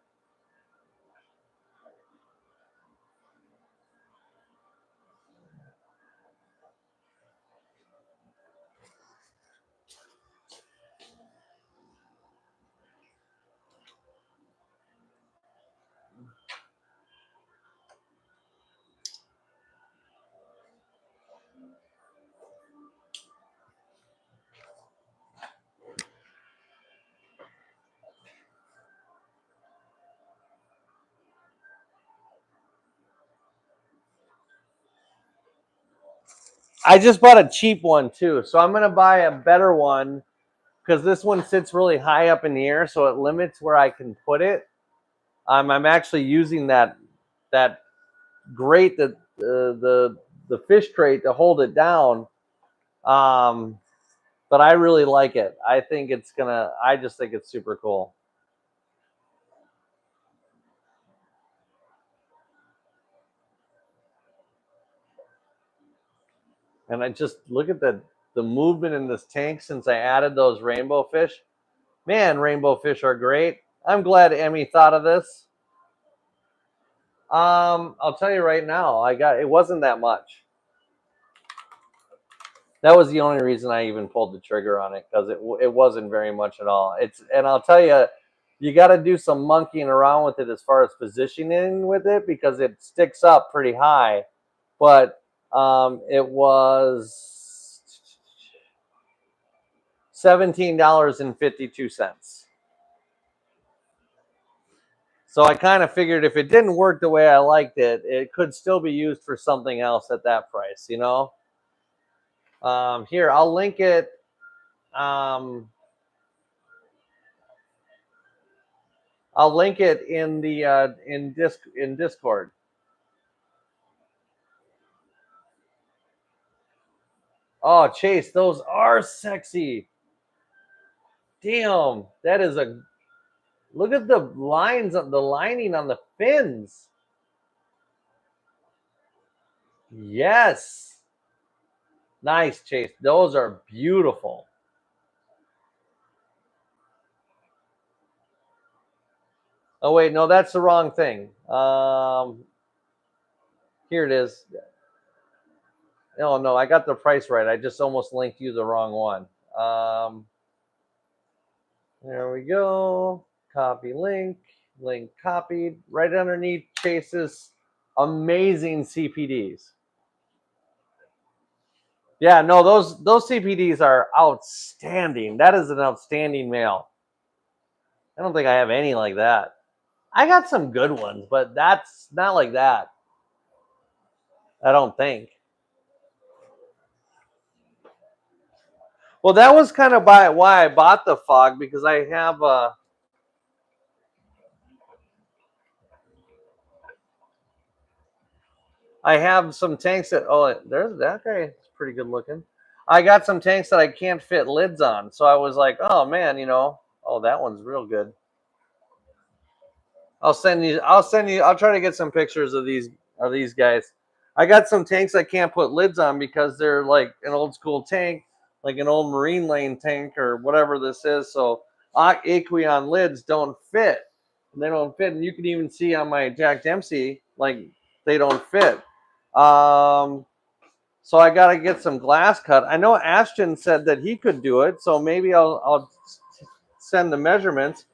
S1: I just bought a cheap one too, so I'm gonna buy a better one because this one sits really high up in the air, so it limits where I can put it. I'm actually using that grate that the fish crate to hold it down. Um, but I really like it. I think it's gonna. I just think it's super cool. And I just look at the movement in this tank since I added those rainbow fish. Man, rainbow fish are great. I'm glad Emmy thought of this. I'll tell you right now, it wasn't that much. That was the only reason I even pulled the trigger on it, because it wasn't very much at all. And I'll tell you, you got to do some monkeying around with it as far as positioning with it, because it sticks up pretty high. But it was $17.52. So I kind of figured if it didn't work the way I liked it, it could still be used for something else at that price, you know? Here, I'll link it. I'll link it in the in Discord. Oh, Chase, those are sexy. Damn, that is a look at the lines of the lining on the fins. Yes. Nice, Chase. Those are beautiful. Oh wait, no, that's the wrong thing. Here it is. Oh no, I got the price right. I just almost linked you the wrong one. There we go. Copy link. Link copied. Right underneath Chase's amazing CPDs. Yeah, no, those CPDs are outstanding. That is an outstanding mail. I don't think I have any like that. I got some good ones, but that's not like that. I don't think. Well, that was kind of why I bought the Fog, because I have some tanks that, oh, there's that guy. It's pretty good looking. I got some tanks that I can't fit lids on, so I was like, oh man, oh, that one's real good. I'll try to get some pictures of these guys. I got some tanks I can't put lids on because they're like an old school tank, like an old Marine Lane tank or whatever this is. So Aqueon lids don't fit. They don't fit, and you can even see on my Jack Dempsey, like they don't fit. So I got to get some glass cut. I know Ashton said that he could do it, so maybe I'll send the measurements.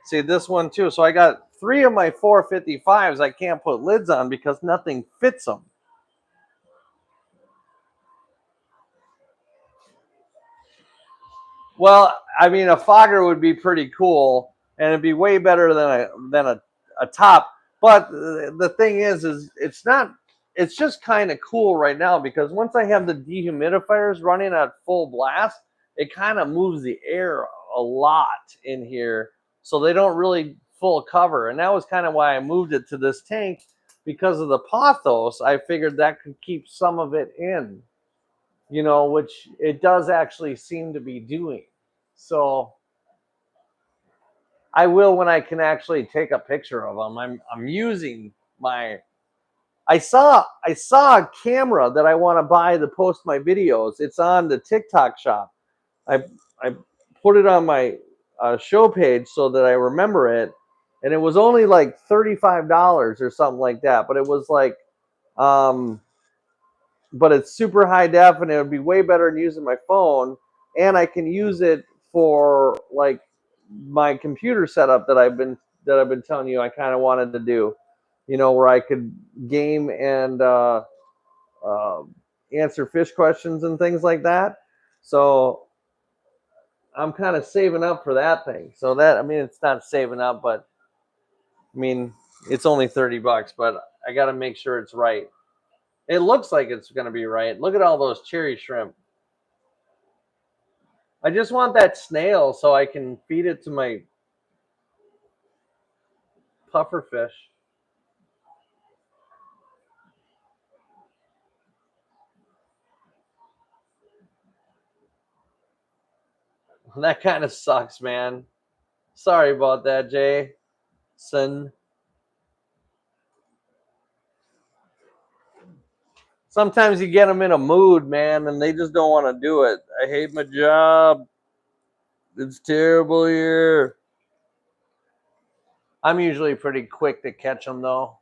S1: See this one too. So I got 3 of my 455s I can't put lids on because nothing fits them. Well, I mean, a fogger would be pretty cool, and it'd be way better than a top. But the thing is it's not. It's just kind of cool right now because once I have the dehumidifiers running at full blast, it kind of moves the air a lot in here, so they don't really full cover. And that was kind of why I moved it to this tank, because of the pothos. I figured that could keep some of it in, which it does actually seem to be doing. So I will when I can actually take a picture of them. I'm using my. I saw a camera that I want to buy to post my videos. It's on the TikTok shop. I put it on my show page so that I remember it, and it was only like $35 or something like that. But it was like, but it's super high def, and it would be way better than using my phone. And I can use it for like my computer setup that I've been telling you I kind of wanted to do, where I could game and answer fish questions and things like that. So I'm kind of saving up for that thing. So that, I mean, it's not saving up, but I mean, it's only $30, but I got to make sure it's right. It looks like it's going to be right. Look at all those cherry shrimp. I just want that snail so I can feed it to my puffer fish. That kind of sucks, man. Sorry about that, Jason. Sometimes you get them in a mood, man, and they just don't want to do it. I hate my job. It's terrible here. I'm usually pretty quick to catch them though.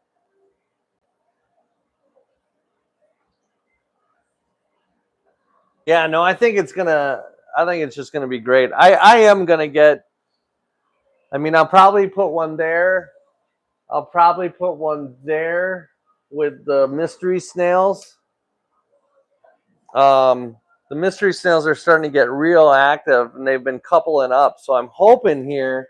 S1: Yeah, no, I think it's just gonna be great. I am gonna get. I mean, I'll probably put one there. I'll probably put one there with the mystery snails. The mystery snails are starting to get real active, and they've been coupling up. So I'm hoping here.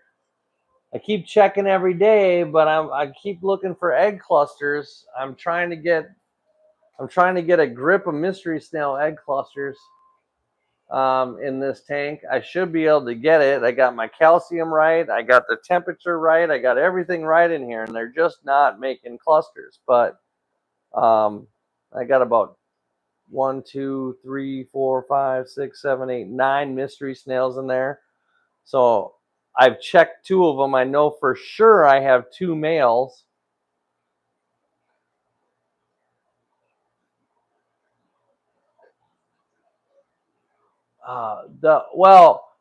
S1: I keep checking every day, but I keep looking for egg clusters. I'm trying to get a grip of mystery snail egg clusters in this tank. I should be able to get it. I got my calcium right. I got the temperature right. I got everything right in here, and they're just not making clusters. But I got about 1, 2, 3, 4, 5, 6, 7, 8, 9 mystery snails in there. So I've checked 2 of them. I know for sure I have 2 males.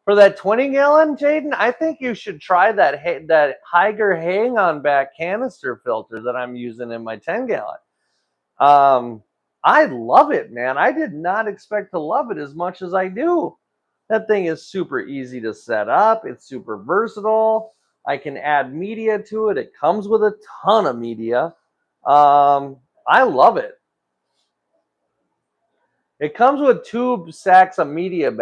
S1: For that 20-gallon, Jaden, I think you should try that Haiger hang on back canister filter that I'm using in my 10-gallon. I love it, man. I did not expect to love it as much as I do. That thing is super easy to set up. It's super versatile. I can add media to it. It comes with a ton of media. I love it. It comes with 2 sacks of media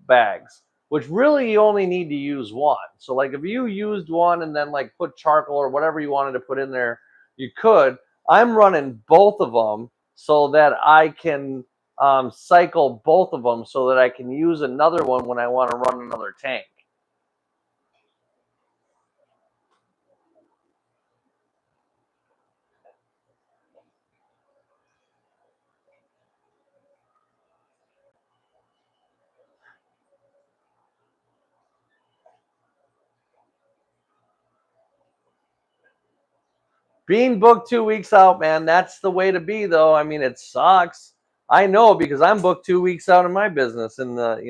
S1: bags, which really you only need to use one. So like if you used one and then like put charcoal or whatever you wanted to put in there, you could. I'm running both of them so that I can cycle both of them so that I can use another one when I want to run another tank. Being booked 2 weeks out, man, that's the way to be, though. I mean, it sucks. I know because I'm booked 2 weeks out in my business, and I'm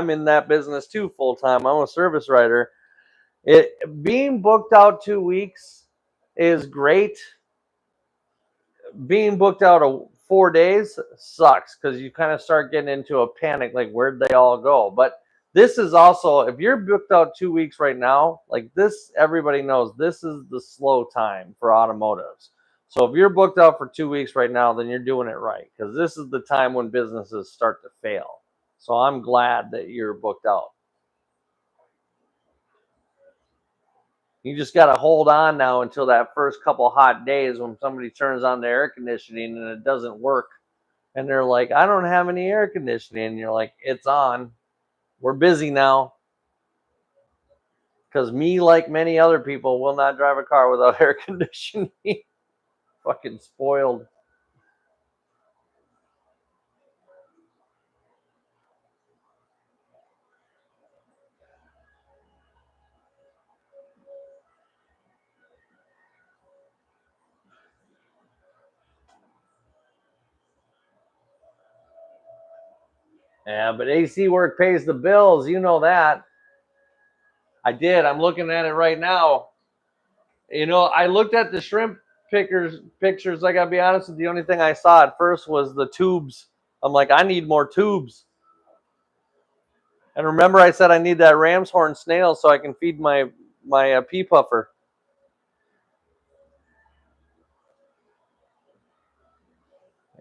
S1: in that business too full time. I'm a service writer. It being booked out 2 weeks is great. Being booked out 4 days sucks because you kind of start getting into a panic, like where'd they all go? But this is also, if you're booked out 2 weeks right now, like this, everybody knows this is the slow time for automotives. So if you're booked out for 2 weeks right now, then you're doing it right because this is the time when businesses start to fail. So I'm glad that you're booked out. You just got to hold on now until that first couple hot days when somebody turns on the air conditioning and it doesn't work. And they're like, I don't have any air conditioning. And you're like, it's on. We're busy now. Because me, like many other people, will not drive a car without air conditioning. Fucking spoiled. Yeah, but AC work pays the bills. You know that. I did. I'm looking at it right now. I looked at the shrimp pictures. I gotta be honest with you. The only thing I saw at first was the tubes. I'm like, I need more tubes. And remember, I said I need that ram's horn snail so I can feed my pea puffer.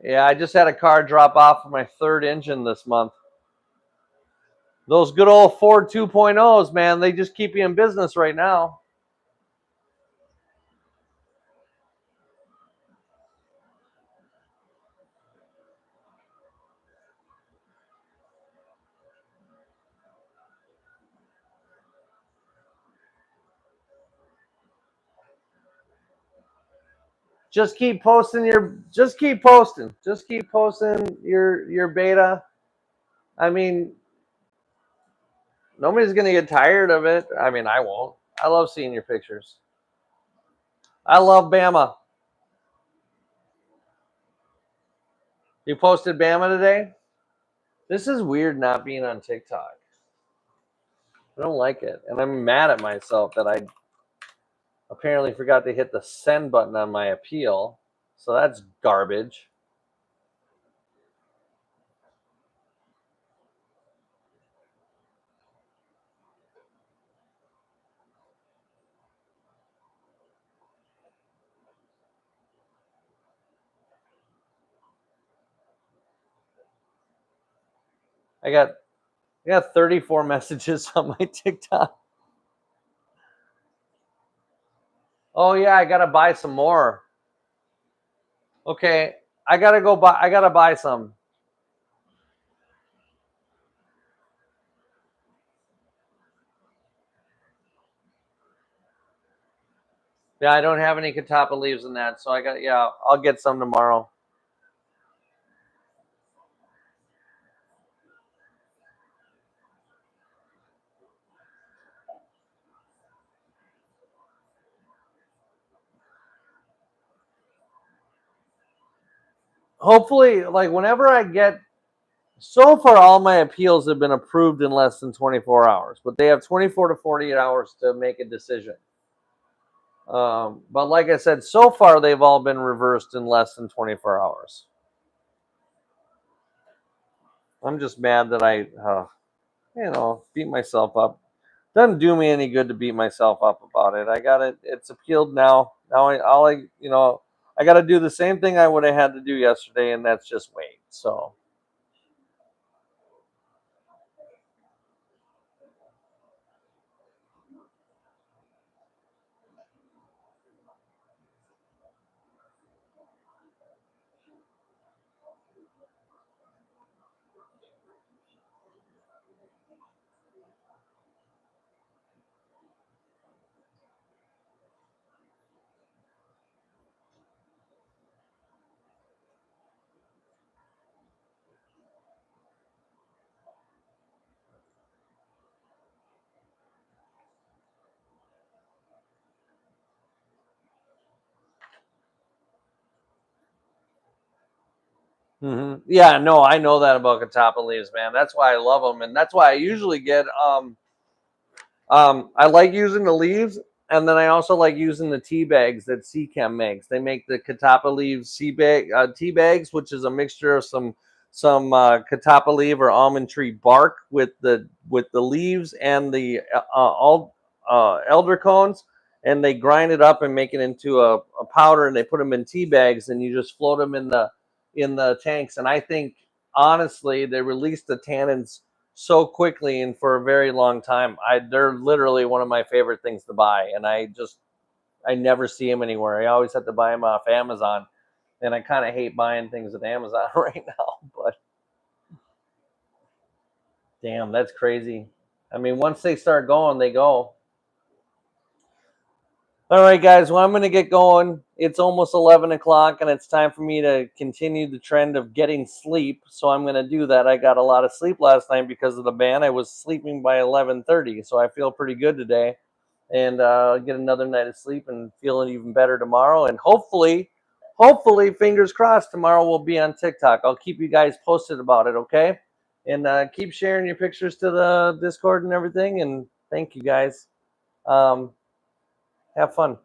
S1: Yeah, I just had a car drop off for my 3rd engine this month. Those good old Ford 2.0s, man, they just keep you in business right now. Just keep posting your beta. I mean, nobody's gonna get tired of it. I mean, I won't. I love seeing your pictures. I love Bama. You posted Bama today? This is weird not being on TikTok. I don't like it. And I'm mad at myself that I apparently forgot to hit the send button on my appeal. So that's garbage. I got 34 messages on my TikTok. Oh yeah, I gotta buy some more. Okay, I gotta buy some. Yeah, I don't have any catappa leaves in that, so I'll get some tomorrow. Hopefully, like whenever I get, so far all my appeals have been approved in less than 24 hours, but they have 24 to 48 hours to make a decision. But like I said, so far they've all been reversed in less than 24 hours. I'm just mad that beat myself up. Doesn't do me any good to beat myself up about it. I got it. It's appealed now. Now I got to do the same thing I would have had to do yesterday, and that's just wait. So. Yeah, no, I know that about catappa leaves, man. That's why I love them, and that's why I usually get I like using the leaves, and then I also like using the tea bags that Seachem makes. They make the catappa leaves tea bags, which is a mixture of some catappa leaf or almond tree bark with the leaves and the all elder cones, and they grind it up and make it into a powder, and they put them in tea bags, and you just float them in the tanks. And I think honestly, they release the tannins so quickly and for a very long time. They're literally one of my favorite things to buy, and I never see them anywhere. I always have to buy them off Amazon, and I kind of hate buying things at Amazon right now. But damn, that's crazy. I mean, once they start going, they go. All right, guys. Well, I'm going to get going. It's almost 11 o'clock, and it's time for me to continue the trend of getting sleep. So I'm going to do that. I got a lot of sleep last night because of the band. I was sleeping by 11:30, so I feel pretty good today. And get another night of sleep and feeling even better tomorrow. And hopefully, fingers crossed, tomorrow we'll be on TikTok. I'll keep you guys posted about it, okay? And keep sharing your pictures to the Discord and everything. And thank you guys. Have fun.